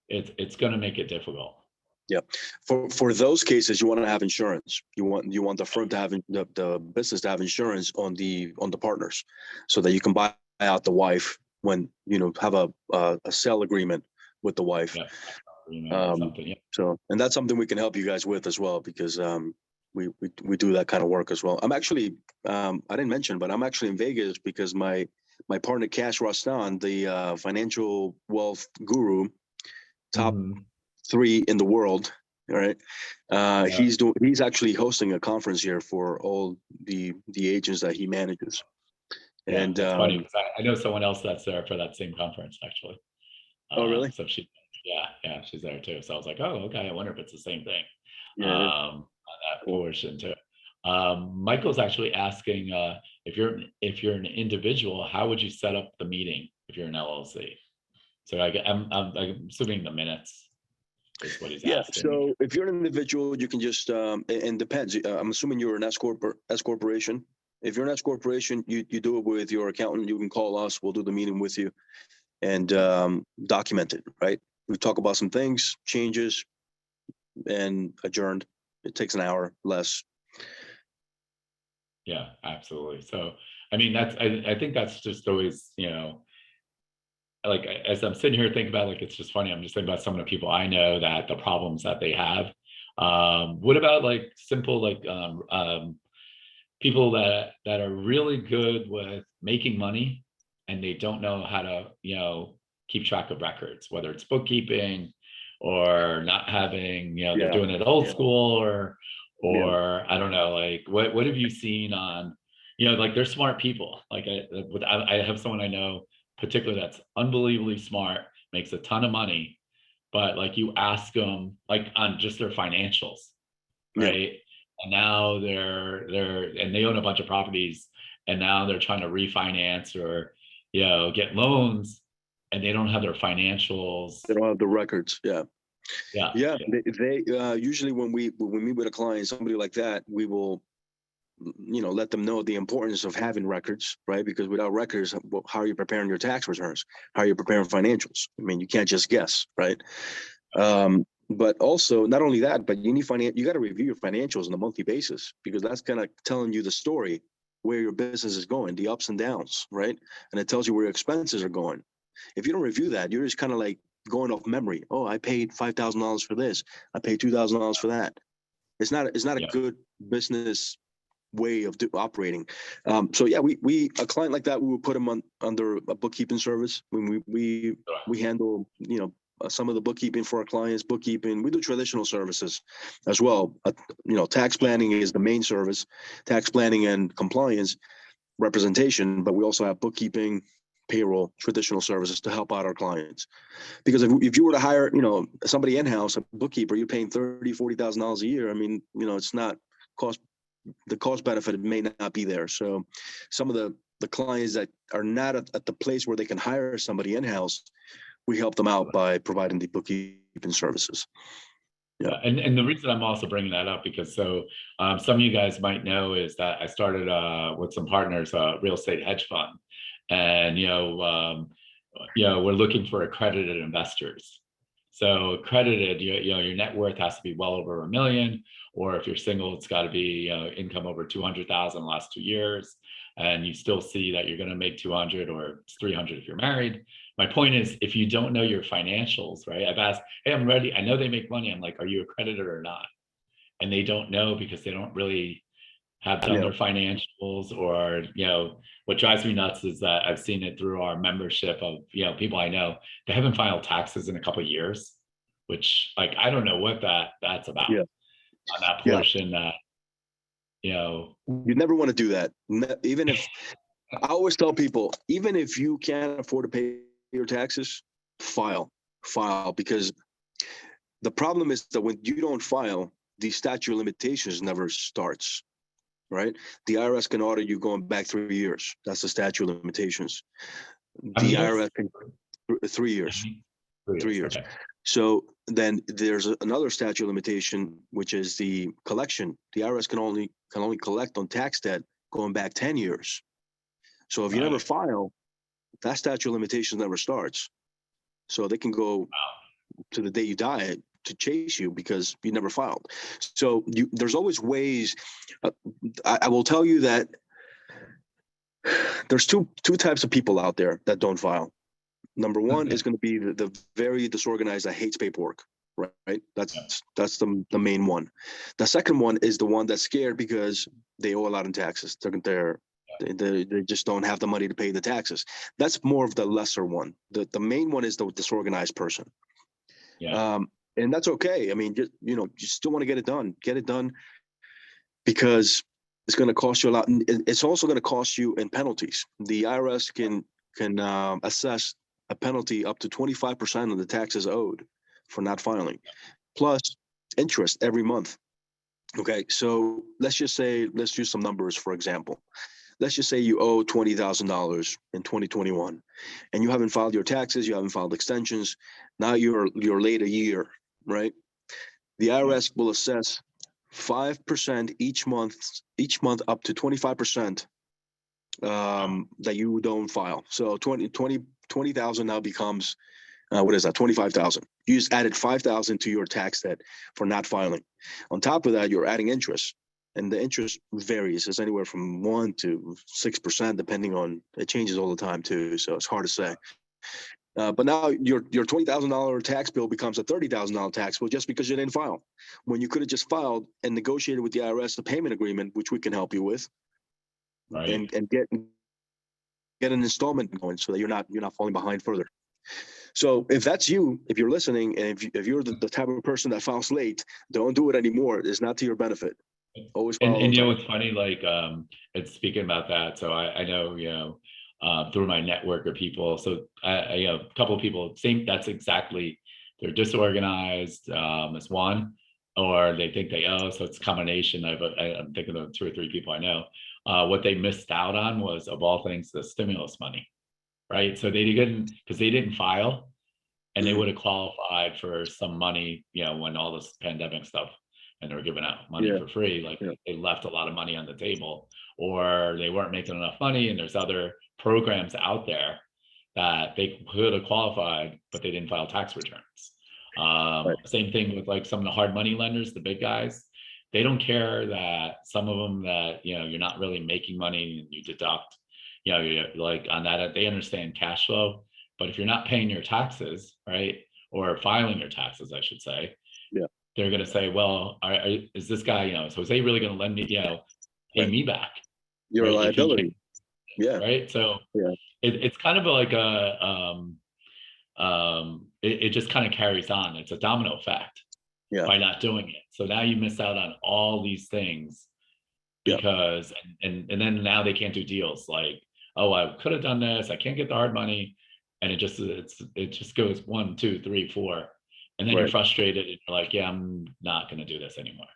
it's going to make it difficult. Yeah. For those cases, you want to have insurance. You want the firm to have the business to have insurance on the partners, so that you can buy out the wife when have a sale agreement with the wife. So, and that's something we can help you guys with as well, because we do that kind of work as well. I'm actually I didn't mention, but I'm actually in Vegas because my partner Cash Rastan, the financial wealth guru, top 3 in the world. All right. He's actually hosting a conference here for all the agents that he manages. Yeah, and it's funny because I know someone else that's there for that same conference, actually. Oh, really? So she's there too. So I was like, oh, okay. I wonder if it's the same thing. Yeah. On that portion too. Michael's actually asking, if you're an individual, how would you set up the meeting if you're an LLC? So I'm assuming the minutes is what he's asking. So if you're an individual, you can just and depends. I'm assuming you're an S corporation. If you're an S corporation, you do it with your accountant. You can call us. We'll do the meeting with you and document it. Right. We talk about some things, changes, and adjourned. It takes an hour less. Yeah, absolutely. So, I mean, I think that's just always, like, as I'm sitting here thinking about, like, it's just funny. I'm just thinking about some of the people I know, that the problems that they have. What about like simple, like, people that are really good with making money, and they don't know how to, keep track of records, whether it's bookkeeping or not having, they're doing it old school, or I don't know, like, what have you seen on, like, they're smart people. Like, I have someone I know particularly that's unbelievably smart, makes a ton of money, but like, you ask them like on just their financials, right? And now and they own a bunch of properties, and now they're trying to refinance or, get loans, and they don't have their financials. They don't have the records. Yeah. They usually when we meet with a client, somebody like that, we will, let them know the importance of having records, right? Because without records, how are you preparing your tax returns? How are you preparing financials? I mean, you can't just guess, right? But also, not only that, but you got to review your financials on a monthly basis, because that's kind of telling you the story, where your business is going, the ups and downs, right? And it tells you where your expenses are going. If you don't review that, you're just kind of like going off memory. Oh, I paid $5,000 for this. I paid $2,000 for that. It's not a good business way of operating. So yeah, we a client like that, we would put them under a bookkeeping service. When we handle, some of the bookkeeping for our clients, bookkeeping. We do traditional services as well. Tax planning is the main service, tax planning and compliance representation, but we also have bookkeeping, payroll, traditional services to help out our clients. Because if you were to hire, somebody in-house, a bookkeeper, you're paying $30,000-$40,000 a year. I mean, it's not the cost benefit may not be there. So some of the clients that are not at the place where they can hire somebody in-house, we help them out by providing the bookkeeping services. Yeah. And the reason I'm also bringing that up, because some of you guys might know, is that I started with some partners, a real estate hedge fund, and we're looking for accredited investors. So credited, your net worth has to be well over $1 million, or if you're single, it's got to be income over 200,000 the last 2 years, and you still see that you're going to make 200 or it's 300 if you're married. My point is, if you don't know your financials, right? I've asked, hey, I'm ready. I know they make money. I'm like, are you accredited or not? And they don't know because they don't really have done their financials, or what drives me nuts is that I've seen it through our membership of people I know, they haven't filed taxes in a couple of years, which, like, I don't know what that's about. Yeah. On that portion that you never want to do that. Even if I always tell people, even if you can't afford to pay your taxes, file, because the problem is that when you don't file, the statute of limitations never starts. Right? The IRS can audit you going back 3 years. That's the statute of limitations. The IRS can 3 years. 3 years. Okay. So then there's another statute of limitation, which is the collection. The IRS can only collect on tax debt going back 10 years. So if you never file, that statute of limitations never starts. So they can go to the day you die to chase you because you never filed. So there's always ways. I will tell you that there's two types of people out there that don't file. Number one is going to be the very disorganized that hates paperwork, right? That's the main one. The second one is the one that's scared because they owe a lot in taxes. They just don't have the money to pay the taxes. That's more of the lesser one. The main one is the disorganized person. Yeah. And that's okay. I mean, you still want to get it done because it's going to cost you a lot. And it's also going to cost you in penalties. The IRS can assess a penalty up to 25% of the taxes owed for not filing, plus interest every month. Okay, so let's use some numbers, for example. Let's just say you owe $20,000 in 2021 and you haven't filed your taxes, you haven't filed extensions. Now you're late a year, right? The IRS will assess 5% each month up to 25% that you don't file. So 20,000 now becomes, what is that? 25,000. You just added 5,000 to your tax debt for not filing. On top of that, you're adding interest. And the interest varies. It's anywhere from 1 to 6%, depending on, it changes all the time too. So it's hard to say. But now your $20,000 tax bill becomes a $30,000 tax bill just because you didn't file. When you could have just filed and negotiated with the IRS a payment agreement, which we can help you with, right, and get an installment going so that you're not falling behind further. So if that's you, if you're listening, and if you're the type of person that files late, don't do it anymore. It's not to your benefit. Always follow. And it's funny, like, it's speaking about that. So I know, through my network of people. So a couple of people, that's exactly, they're disorganized, as one, or they think they owe. So it's a combination of, I'm thinking of 2 or 3 people I know. What they missed out on was, of all things, the stimulus money, right? So they didn't file, and they would have qualified for some money, when all this pandemic stuff, and they were giving out money for free, like they left a lot of money on the table, or they weren't making enough money, and there's other programs out there that they could have qualified, but they didn't file tax returns. Same thing with like some of the hard money lenders, the big guys. They don't care that some of them that, you're not really making money and you deduct, you're like on that, they understand cash flow, but if you're not paying your taxes, right, or filing your taxes, I should say, they're going to say, well, is this guy, is Jose really going to lend me, pay me back? You're a liability. Right. So it's kind of like it just kind of carries on. It's a domino effect by not doing it. So now you miss out on all these things because, and then now they can't do deals like, oh, I could have done this. I can't get the hard money. And it just goes 1, 2, 3, 4. And then you're frustrated and you're like, yeah, I'm not going to do this anymore.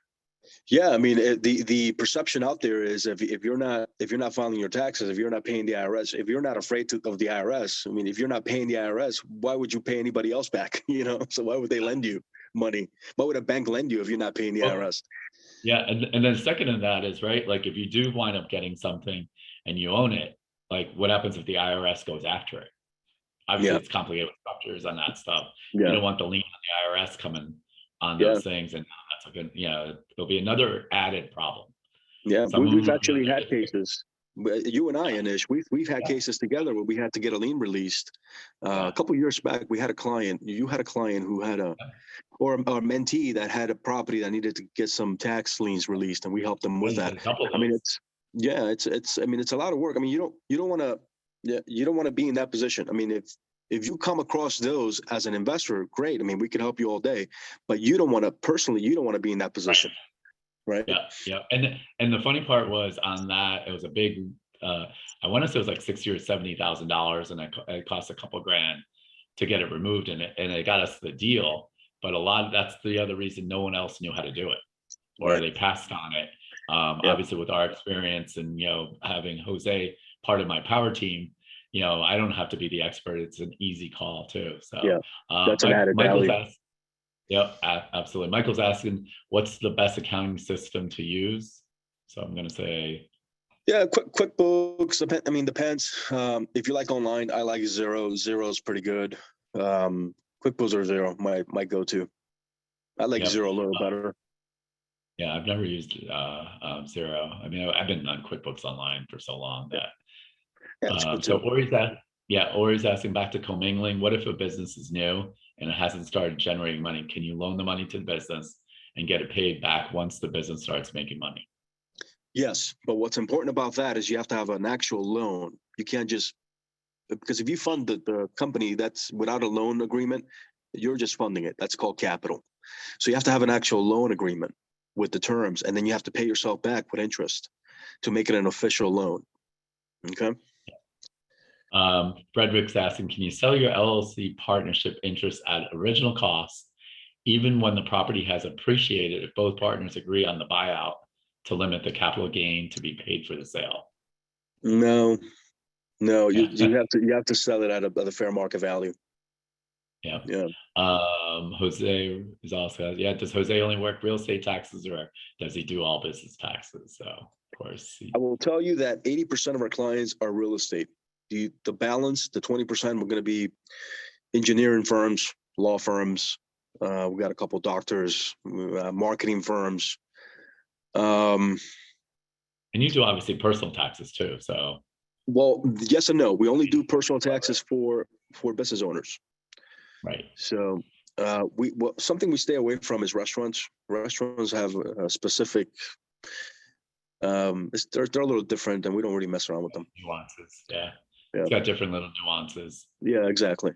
Yeah, I mean, the perception out there is if you're not filing your taxes, if you're not paying the IRS, if you're not afraid of the IRS, I mean, if you're not paying the IRS, why would you pay anybody else back? So why would they lend you money? Why would a bank lend you if you're not paying the IRS? Yeah, and then second in that is, right, like if you do wind up getting something and you own it, like what happens if the IRS goes after it? obviously Yeah. it's complicated with structures and that stuff. You Yeah. don't want the lien on the IRS coming on Yeah. those things, and that's a good, it'll be another added problem. Yeah. Some of We've them are actually really had good. cases. You and I, Anish, we've had Yeah. cases together where we had to get a lien released. Yeah. A couple years back, we had a client. You had a client who had or a mentee that had a property that needed to get some tax liens released, and we helped them with that. A couple of I mean, those. it's I mean, it's a lot of work. I mean, you don't want to, you don't want to be in that position. I mean, if you come across those as an investor, great. I mean, we can help you all day, but you don't want to personally, you don't want to be in that position. Right. Yeah, yeah. And the funny part was on that, it was a big, I want to say it was like $60,000 or $70,000, and it cost a couple grand to get it removed, and it got us the deal. But that's the other reason no one else knew how to do it, or Right. they passed on it. Yeah. Obviously with our experience and, having Jose part of my power team, I don't have to be the expert. It's an easy call too. So Yeah, that's an added Michael's value. asked, yep, absolutely. Michael's asking, what's the best accounting system to use? So I'm going to say, yeah, QuickBooks. Depends. If you like online, I like Xero. Xero's pretty good. QuickBooks or Xero, my go-to. I like Yep. Xero a little better. Yeah, I've never used Xero. I mean, I've been on QuickBooks Online for so long that. Yeah, it's good So too. Ori's asking, back to commingling. What if a business is new and it hasn't started generating money? Can you loan the money to the business and get it paid back once the business starts making money? Yes, but what's important about that is you have to have an actual loan. You can't just, because if you fund the company that's without a loan agreement, you're just funding it. That's called capital. So you have to have an actual loan agreement with the terms, and then you have to pay yourself back with interest to make it an official loan. Okay. Frederick's asking, can you sell your LLC partnership interest at original cost, even when the property has appreciated, if both partners agree on the buyout to limit the capital gain to be paid for the sale? No, you have to sell it at a fair market value. Yeah. Yeah. Jose is also, does Jose only work real estate taxes, or does he do all business taxes? So of course. I will tell you that 80% of our clients are real estate. The balance, the 20%, we're going to be engineering firms, law firms. We got a couple doctors, marketing firms. And you do obviously personal taxes too. So. Well, yes and no. We only do personal taxes for business owners. Right. So something we stay away from is restaurants. Restaurants have a specific. They're a little different, and we don't really mess around with them. Nuances, yeah. Yeah. It's got different little nuances. Yeah, exactly.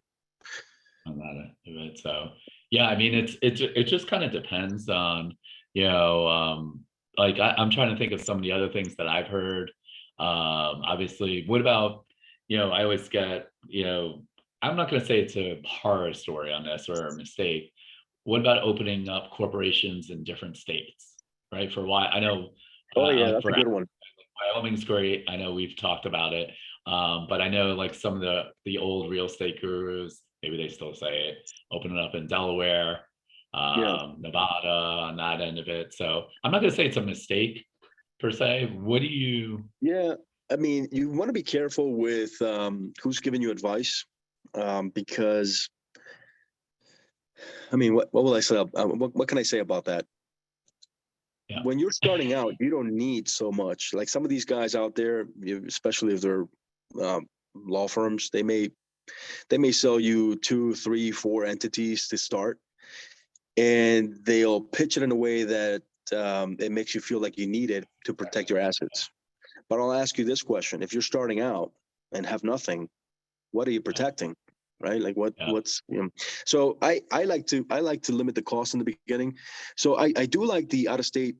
On that. So yeah, I mean, it just kind of depends on, like I'm trying to think of some of the other things that I've heard. Obviously, what about, I always get, I'm not going to say it's a horror story on this or a mistake. What about opening up corporations in different states, right? For why I know. Oh yeah, that's a good one. Wyoming's great. I know we've talked about it, but I know like some of the old real estate gurus, maybe they still say it, open it up in Delaware, Nevada, on that end of it. So I'm not going to say it's a mistake per se. What do you? Yeah, I mean, you want to be careful with who's giving you advice, because, I mean, what will I say? What can I say about that? Yeah. When you're starting out, you don't need so much. Like some of these guys out there, especially if they're law firms, they may sell you 2, 3, 4 entities to start, and they'll pitch it in a way that it makes you feel like you need it to protect your assets. But I'll ask you this question: if you're starting out and have nothing, what are you protecting? Right? Like what's, so I like to limit the cost in the beginning. So I do like the out-of-state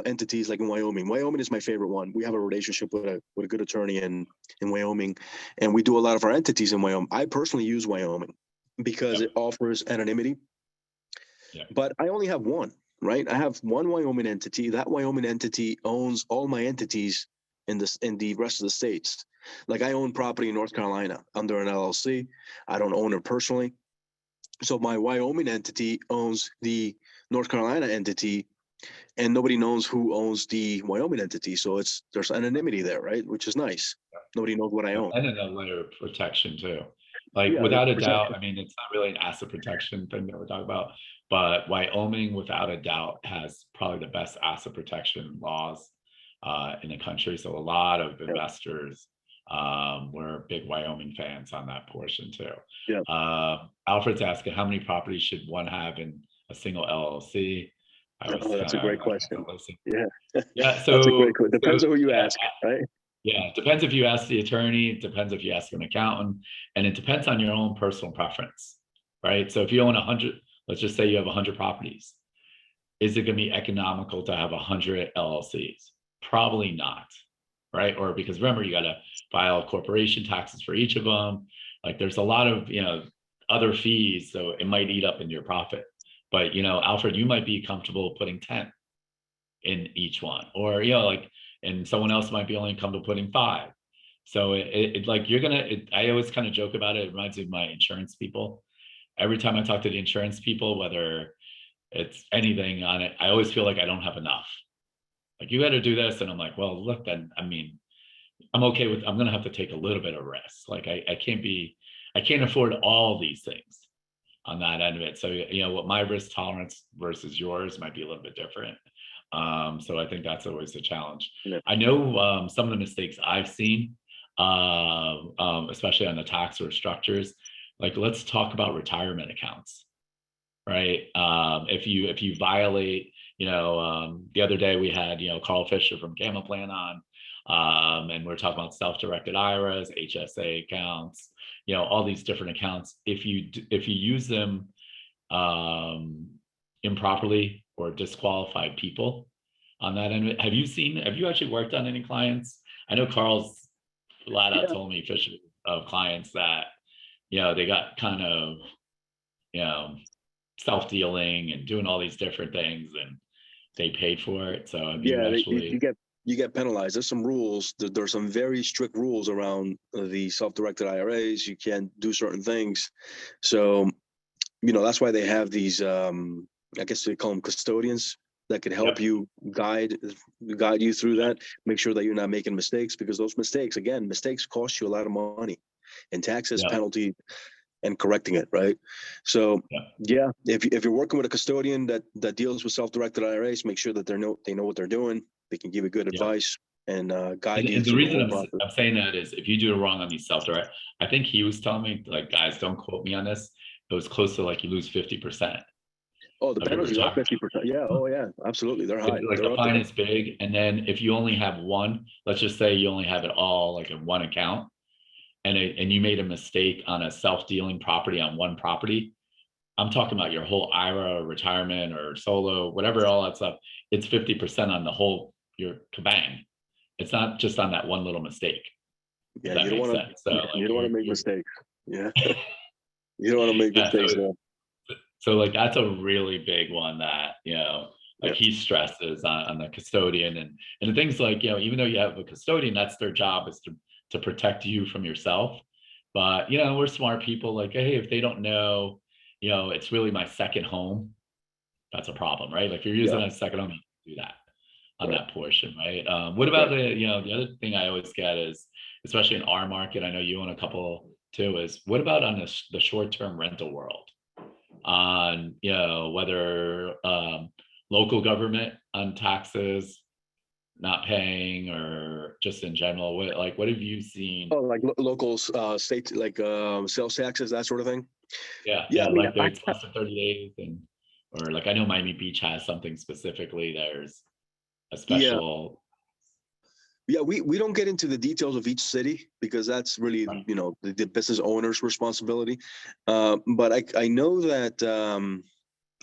entities, like in Wyoming. Wyoming is my favorite one. We have a relationship with a good attorney in Wyoming, and we do a lot of our entities in Wyoming. I personally use Wyoming because it offers anonymity. Yeah. But I only have one, right? I have one Wyoming entity. That Wyoming entity owns all my entities in the rest of the states. Like I own property in North Carolina under an LLC. I don't own it personally. So my Wyoming entity owns the North Carolina entity, and nobody knows who owns the Wyoming entity. So there's anonymity there, right? Which is nice. Nobody knows what I own. And a layer of protection too. Like Yeah, without a protection. doubt, I mean, it's not really an asset protection thing that we're talking about, but Wyoming, without a doubt, has probably the best asset protection laws in the country. So a lot of Yeah, investors were big Wyoming fans on that portion too. yeah. Alfred's asking how many properties should one have in a single LLC? I was Oh, that's kind a great of question. listen. Yeah, Yeah, that's a great so question. Depends on who you yeah, ask, right? yeah, it depends if you ask the attorney, it depends if you ask an accountant, and it depends on your own personal preference, right? So if you own 100, let's just say you have 100 properties, is it going to be economical to have 100 LLCs? Probably not, right? Or because remember, you got to file corporation taxes for each of them. Like there's a lot of, other fees, so it might eat up in your profit. But, Alfred, you might be comfortable putting 10 in each one, or like, and someone else might be only comfortable putting 5. So like I always kind of joke about it. It reminds me of my insurance people. Every time I talk to the insurance people, whether it's anything on it, I always feel like I don't have enough. Like you got to do this, and I'm like, well, look, then I mean, I'm okay with. I'm gonna have to take a little bit of risk. Like I can't afford all these things on that end of it. So what my risk tolerance versus yours might be a little bit different. So I think that's always a challenge. Yeah. I know some of the mistakes I've seen, especially on the tax or structures. Like let's talk about retirement accounts, right? If you violate, the other day we had Carl Fisher from Gamma Plan on, and we're talking about self-directed IRAs, HSA accounts, all these different accounts. If you use them improperly or disqualified people on that end, have you actually worked on any clients? I know Carl's flat out Yeah, told me Fisher of clients that they got kind of you know self-dealing and doing all these different things and they paid for it. So have you yeah. actually? You get penalized. There's some rules. There's some very strict rules around the self-directed IRAs. You can't do certain things. So that's why they have these. I guess they call them custodians that could help Yep. you guide you through that. Make sure that you're not making mistakes, because those mistakes cost you a lot of money and taxes, Yep. penalty, and correcting it, right? So Yep. yeah, if you're working with a custodian that deals with self-directed IRAs, make sure that they know what they're doing. They can give you good Yep. advice and guide you And the through the reason whole process. I'm saying that is if you do it wrong on these self-direct, I think he was telling me, like, guys, don't quote me on this. It was close to like you lose 50% Oh, the of your penalties are retirement. 50%. Yeah. Oh, yeah. Absolutely. They're high. Like They're the up fine there. is big. And then if you only have one, let's just say you only have it all like in one account, and you made a mistake on a self-dealing property on one property, I'm talking about your whole IRA or retirement or solo, whatever, all that stuff. It's 50% on the whole, your kabang. It's not just on that one little mistake, if Yeah, that you don't makes want to. sense. So Yeah, like you don't want to make you're mistakes. Yeah, you don't want to make yeah, mistakes. No. so like that's a really big one that, like Yeah, he stresses on the custodian and the things like, even though you have a custodian, that's their job is to protect you from yourself. But we're smart people, like, hey, if they don't know, it's really my second home, that's a problem, right? Like you're yeah, using it as a second home, you do that on right, that portion, right? What right. about the other thing I always get is, especially in our market, I know you own a couple too, is what about on the short-term rental world? On, whether local government on taxes not paying or just in general, what have you seen? Oh, like local states, like sales taxes, that sort of thing. Yeah, Yeah, I mean, like it's less than 30 days and or like I know Miami Beach has something specifically, there's a yeah, special. yeah. We don't get into the details of each city because that's really Right. the business owner's responsibility. But I know that.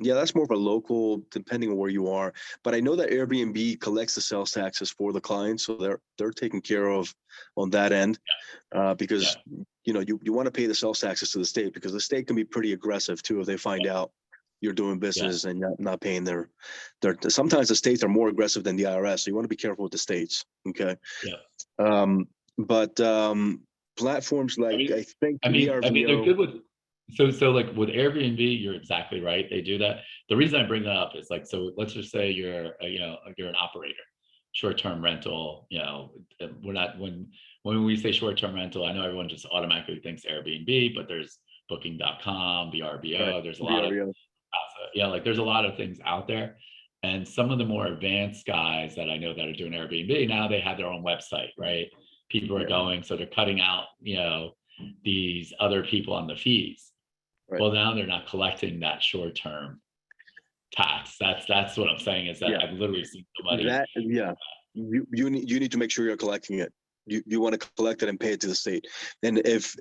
Yeah, that's more of a local, depending on where you are. But I know that Airbnb collects the sales taxes for the clients, so they're taken care of on that end. Because Yeah, you want to pay the sales taxes to the state, because the state can be pretty aggressive too if they find out you're doing yeah, business and not paying their. Sometimes the states are more aggressive than the IRS, so you want to be careful with the states. Okay, yeah. but platforms I like, mean, I think, they're VRBO. good with. So like with Airbnb, you're exactly right. They do that. The reason I bring that up is like, so let's just say you're, you're an operator. short-term rental, we're not, when we say short-term rental, I know everyone just automatically thinks Airbnb, but there's booking.com, VRBO, Right. there's a lot of, VRBO. like there's a lot of things out there. And some of the more advanced guys that I know that are doing Airbnb now, they have their own website, right? People are Yeah. going, so they're cutting out, these other people on the fees. Right. Well, now they're not collecting that short-term tax. That's what I'm saying, is that Yeah. I've literally seen somebody. That, yeah, you need to make sure you're collecting it. You want to collect it and pay it to the state. And if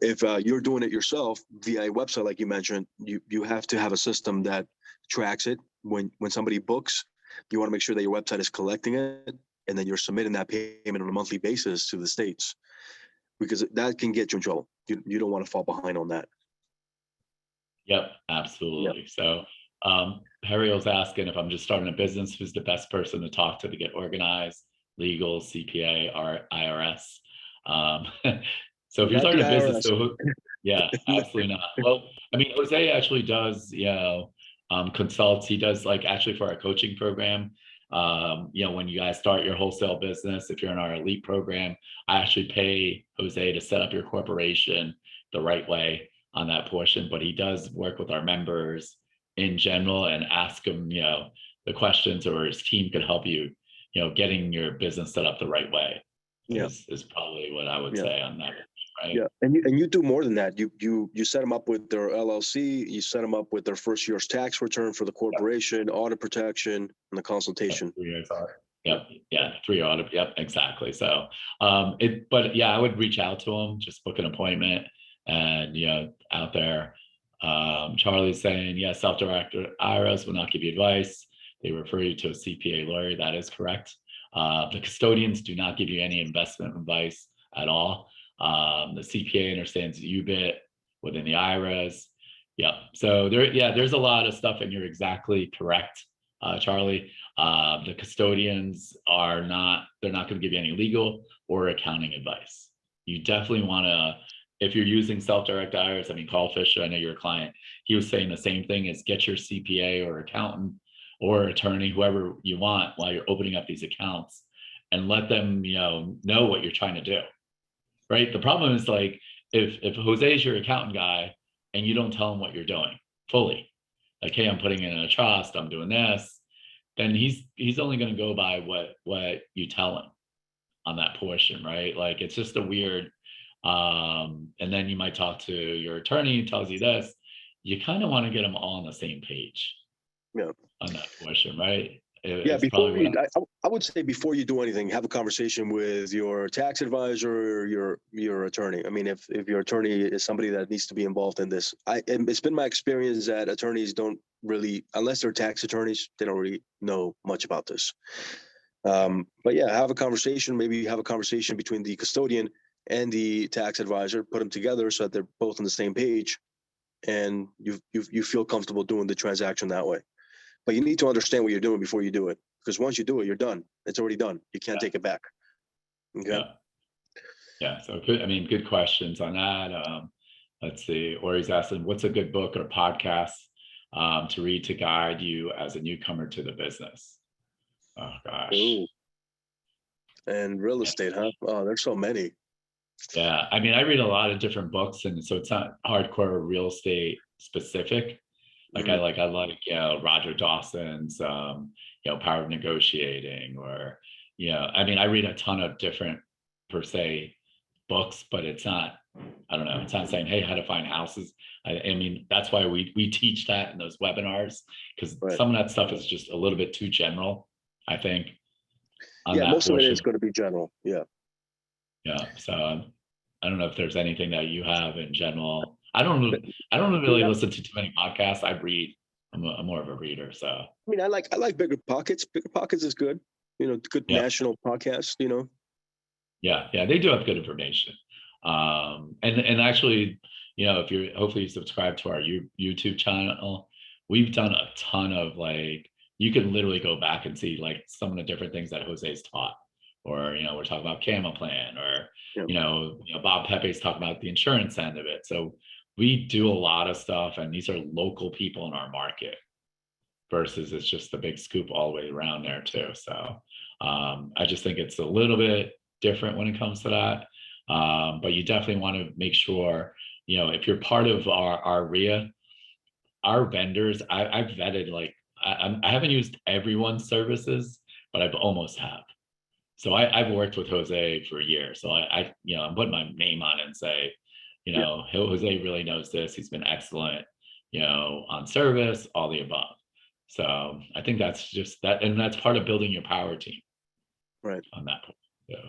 you're doing it yourself via a website, like you mentioned, you have to have a system that tracks it. When somebody books, you want to make sure that your website is collecting it, and then you're submitting that payment on a monthly basis to the states, because that can get you in trouble. You don't want to fall behind on that. Yep, absolutely. So Harry was asking, if I'm just starting a business, who's the best person to talk to get organized, legal, CPA, or IRS? So if you're Not starting the a business, IRS. yeah, absolutely not. Well, I mean, Jose actually does, consults. He does, like, actually for our coaching program. When you guys start your wholesale business, if you're in our elite program, I actually pay Jose to set up your corporation the right way on that portion, but he does work with our members in general and ask them, the questions, or his team could help you, getting your business set up the right way. Yeah. is probably what I would Yeah. say on that. Right. Yeah, and you do more than that. You set them up with their LLC. You set them up with their first year's tax return for the corporation, audit protection, and the consultation. Yep. Yeah. 3 audit. Yep. Exactly. So, but yeah, I would reach out to them, just book an appointment, and out there. Charlie's saying, yes, self-directed IRAs will not give you advice. They refer you to a CPA lawyer. That is correct. The custodians do not give you any investment advice at all. The CPA understands UBIT within the IRAs. Yep. So there's a lot of stuff, and you're exactly correct, Charlie. The custodians they're not going to give you any legal or accounting advice. You definitely want to, if you're using self-directed IRAs, I mean, Carl Fisher, I know you're a client, he was saying the same thing, is get your CPA or accountant or attorney, whoever you want, while you're opening up these accounts, and let them, know what you're trying to do. Right. The problem is, like, if Jose is your accountant guy and you don't tell him what you're doing fully, like, hey, I'm putting in a trust, I'm doing this, then he's only going to go by what you tell him on that portion, right? Like, it's just a weird, and then you might talk to your attorney who tells you this. You kind of want to get them all on the same page. Yeah. On that portion, right? Yeah, I would say before you do anything, have a conversation with your tax advisor or your attorney. I mean, if your attorney is somebody that needs to be involved in this, it's been my experience that attorneys don't really, unless they're tax attorneys, they don't really know much about this. But yeah, have a conversation. Maybe have a conversation between the custodian and the tax advisor. Put them together so that they're both on the same page, and you feel comfortable doing the transaction that way. But you need to understand what you're doing before you do it, because once you do it, you're done. It's already done. You can't take it back. Okay. Yeah. So good. I mean, good questions on that. Let's see. Or he's asking, what's a good book or podcast to read to guide you as a newcomer to the business? Oh gosh. Ooh. And real estate, huh? Oh, there's so many. Yeah. I mean, I read a lot of different books, and so it's not hardcore real estate specific. Like, I like Roger Dawson's Power of Negotiating, or I mean, I read a ton of different per se books, but it's not, I don't know, it's not saying, hey, how to find houses. I mean, that's why we teach that in those webinars, because some of that stuff is just a little bit too general, I think. Yeah, most of it is going to be general. Yeah. So I don't know if there's anything that you have in general. I don't really listen to too many podcasts. I read. I'm more of a reader. So I mean, I like Bigger Pockets. Bigger Pockets is good. Good national podcast. Yeah, they do have good information. And actually, if hopefully you subscribe to our YouTube channel, we've done a ton of, like, you can literally go back and see, like, some of the different things that Jose's taught, or we're talking about Camel Plan, or Bob Pepe's talking about the insurance end of it. So we do a lot of stuff, and these are local people in our market versus it's just a big scoop all the way around there too. So I just think it's a little bit different when it comes to that. But you definitely want to make sure, if you're part of our RIA, our vendors, I've vetted, like, I haven't used everyone's services, but I've almost have. So I've worked with Jose for a year. So I'm putting my name on it and say, Jose really knows this. He's been excellent, on service, all the above. So I think that's just that. And that's part of building your power team. Right. On that point.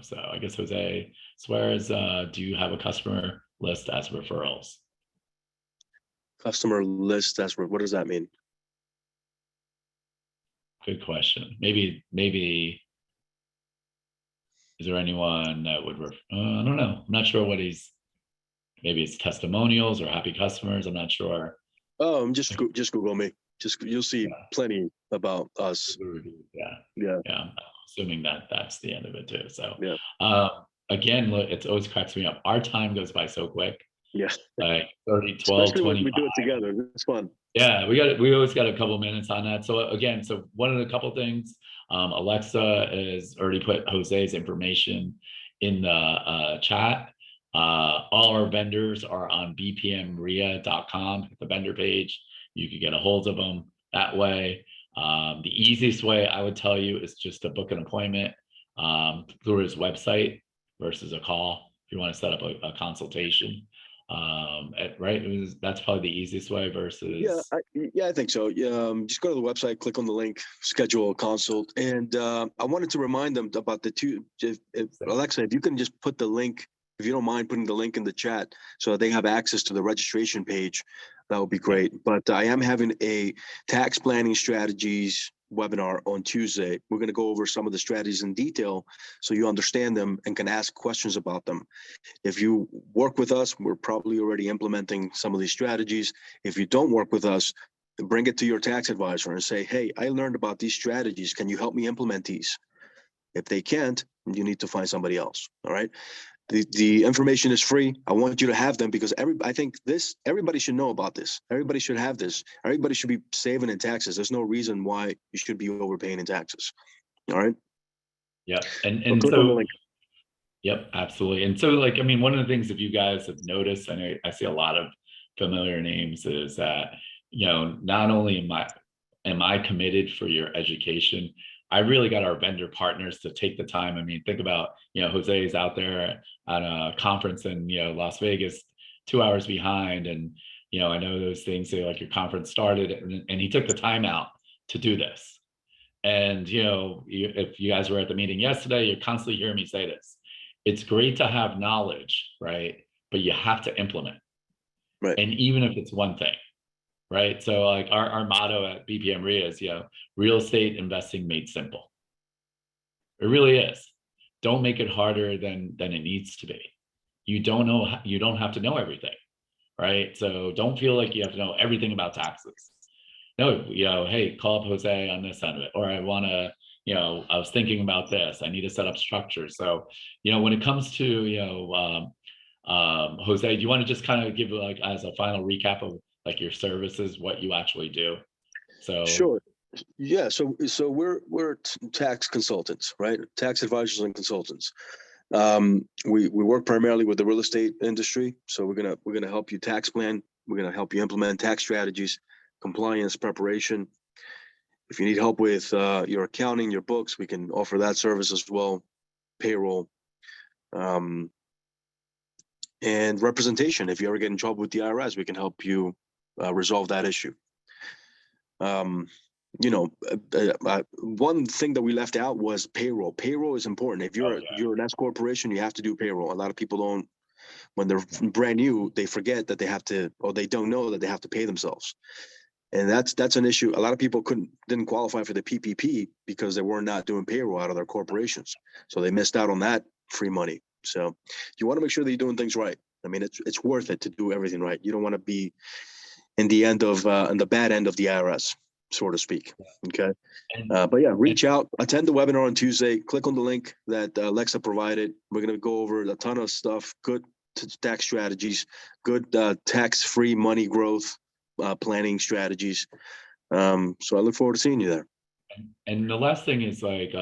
So I guess Jose Suarez, do you have a customer list as referrals? Customer list, what does that mean? Good question. Maybe is there anyone that would I don't know. I'm not sure what maybe it's testimonials or happy customers. I'm not sure. Oh, just Google me. You'll see plenty about us. Yeah. I'm assuming that's the end of it too. So yeah. Again, look, it always cracks me up. Our time goes by so quick. Yeah. Like 30, 12, especially 25. when we do it together. It's fun. Yeah, we always got a couple minutes on that. So again, one of the couple things, Alexa has already put Jose's information in the chat. All our vendors are on bpmria.com, the vendor page. You can get a hold of them that way. The easiest way I would tell you is just to book an appointment through his website versus a call if you want to set up a consultation. Right, that's probably the easiest way versus I think so. Just go to the website, click on the link, schedule a consult. And I wanted to remind them about the two. Alexa, if you can just put the link, if you don't mind putting the link in the chat so that they have access to the registration page, that would be great. But I am having a tax planning strategies webinar on Tuesday. We're going to go over some of the strategies in detail so you understand them and can ask questions about them. If you work with us, we're probably already implementing some of these strategies. If you don't work with us, bring it to your tax advisor and say, hey, I learned about these strategies. Can you help me implement these? If they can't, you need to find somebody else. All right. The information is free. I want you to have them because I think everybody should know about this. Everybody should have this. Everybody should be saving in taxes. There's no reason why you should be overpaying in taxes. All right. Yeah. And click on the link. Yep, absolutely. And so, like, I mean, one of the things, if you guys have noticed, I see a lot of familiar names, is that, not only am I committed for your education, I really got our vendor partners to take the time. I mean, think about, Jose is out there at a conference in, Las Vegas, 2 hours behind. And, I know those things say like your conference started and he took the time out to do this. And, if you guys were at the meeting yesterday, you're constantly hearing me say this. It's great to have knowledge, right? But you have to implement. Right. And even if it's one thing, right? So like our motto at BPM RIA is, real estate investing made simple. It really is. Don't make it harder than it needs to be. You don't have to know everything, right? So don't feel like you have to know everything about taxes. No, hey, call up Jose on this end of it, or I want to, I was thinking about this. I need to set up structure. So, when it comes to, Jose, do you want to just kind of give like as a final recap of like your services, what you actually do? So sure. Yeah. So we're tax consultants, right? Tax advisors and consultants. We work primarily with the real estate industry. So we're gonna help you tax plan. We're gonna help you implement tax strategies, compliance preparation. If you need help with your accounting, your books, we can offer that service as well. Payroll, and representation. If you ever get in trouble with the IRS, we can help you resolve that issue. One thing that we left out was payroll. Payroll is important. If you're an S corporation, you have to do payroll. A lot of people don't. When they're brand new, they forget that they have to, or they don't know that they have to pay themselves. And that's an issue. A lot of people didn't qualify for the PPP because they were not doing payroll out of their corporations. So they missed out on that free money. So you want to make sure that you're doing things right. I mean, it's worth it to do everything right. You don't want to be in the bad end of the IRS, so to speak. Okay. But yeah, reach out, attend the webinar on Tuesday, click on the link that Alexa provided. We're going to go over a ton of stuff, good tax strategies, good tax-free money growth planning strategies. So I look forward to seeing you there. And the last thing is like,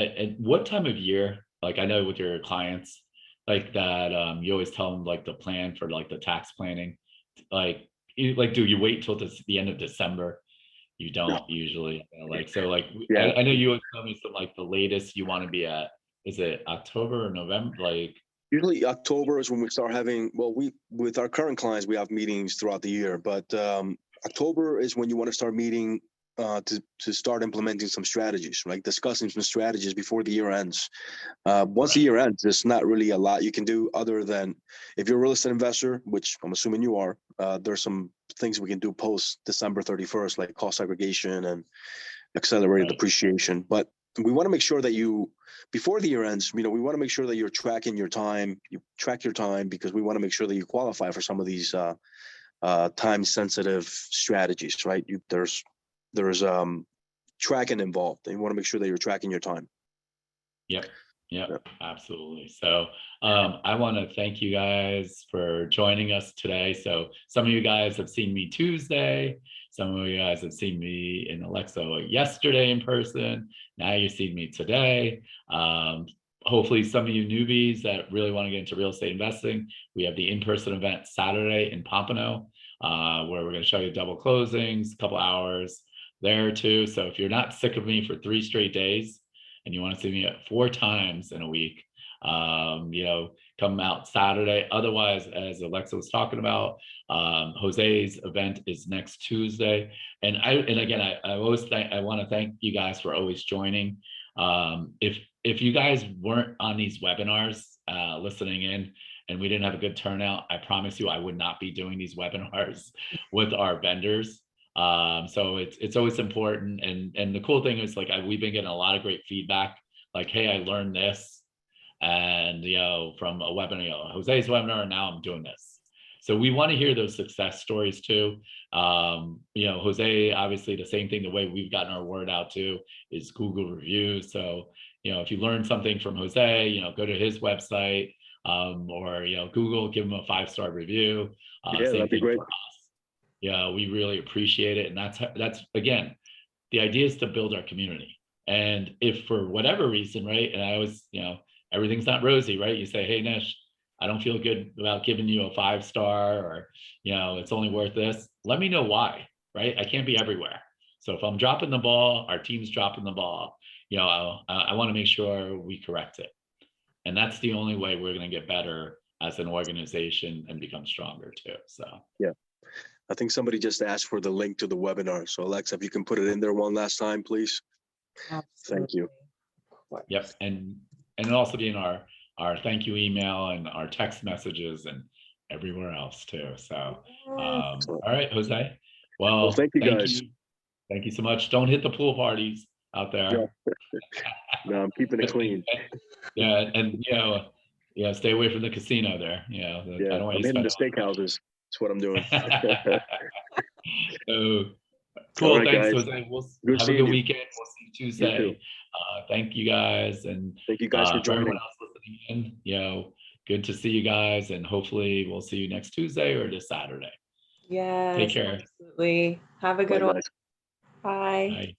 at what time of year, like I know with your clients, like that, you always tell them like the plan for like the tax planning, like, like, do you wait till the end of December? You No. don't usually, like, so like, Yeah. I know you always tell me some like the latest you want to be at, is it October or November? Like, Usually October is when we start having, well, with our current clients, we have meetings throughout the year, but October is when you want to start meeting to start implementing some strategies, like discussing some strategies before the year ends. Once the right, year ends, there's not really a lot you can do other than if you're a real estate investor, which I'm assuming you are, there's some things we can do post December 31st, like cost segregation and accelerated right, depreciation. But we want to make sure that you, before the year ends, we want to make sure that you're tracking your time. You track your time because we want to make sure that you qualify for some of these time sensitive strategies, right? There's tracking involved. And you want to make sure that you're tracking your time. yep, Yeah. yep, absolutely. So, I want to thank you guys for joining us today. So some of you guys have seen me Tuesday. Some of you guys have seen me in Alexa yesterday in person. Now you're seeing me today. Hopefully some of you newbies that really want to get into real estate investing, we have the in-person event Saturday in Pompano, where we're going to show you double closings, a couple hours there too. So if you're not sick of me for 3 straight days and you want to see me 4 times in a week, come out Saturday. Otherwise, as Alexa was talking about, Jose's event is next Tuesday. And again, I want to thank you guys for always joining. If you guys weren't on these webinars, listening in, and we didn't have a good turnout, I promise you I would not be doing these webinars with our vendors. So it's always important. And the cool thing is, like, we've been getting a lot of great feedback, like, hey, I learned this, and from a webinar, Jose's webinar, and now I'm doing this. So we want to hear those success stories too. Jose, obviously the same thing, the way we've gotten our word out too is Google reviews. So if you learn something from Jose, go to his website, or Google, give him a 5-star review. Yeah, Same that'd be thing great. for us. We really appreciate it. And that's again, the idea is to build our community. And if for whatever reason, right, and I always, everything's not rosy, right? You say, hey, Nish, I don't feel good about giving you a 5-star, or, it's only worth this. Let me know why, right? I can't be everywhere. So if I'm dropping the ball, our team's dropping the ball, I want to make sure we correct it. And that's the only way we're going to get better as an organization and become stronger too. So, Yeah. I think somebody just asked for the link to the webinar. So Alexa, if you can put it in there one last time, please. Thank you. Yep. And it'll also be in our thank you email and our text messages and everywhere else too. So, all right, Jose. Well, Thank you guys. Thank you so much. Don't hit the pool parties out there. No, I'm keeping it clean. Yeah. And, stay away from the casino there. Yeah, I don't want I'm you hitting the spending steakhouses. That's what I'm doing. So, cool. All right, Thanks, guys. Jose. We'll Good have a seeing good you. weekend. We'll see you Tuesday. too. Thank you guys. And Thank you guys for for everyone joining. else listening in, good to see you guys. And hopefully we'll see you next Tuesday or this Saturday. Yes, Take care. absolutely. Have a good Bye, one. guys. Bye. Bye.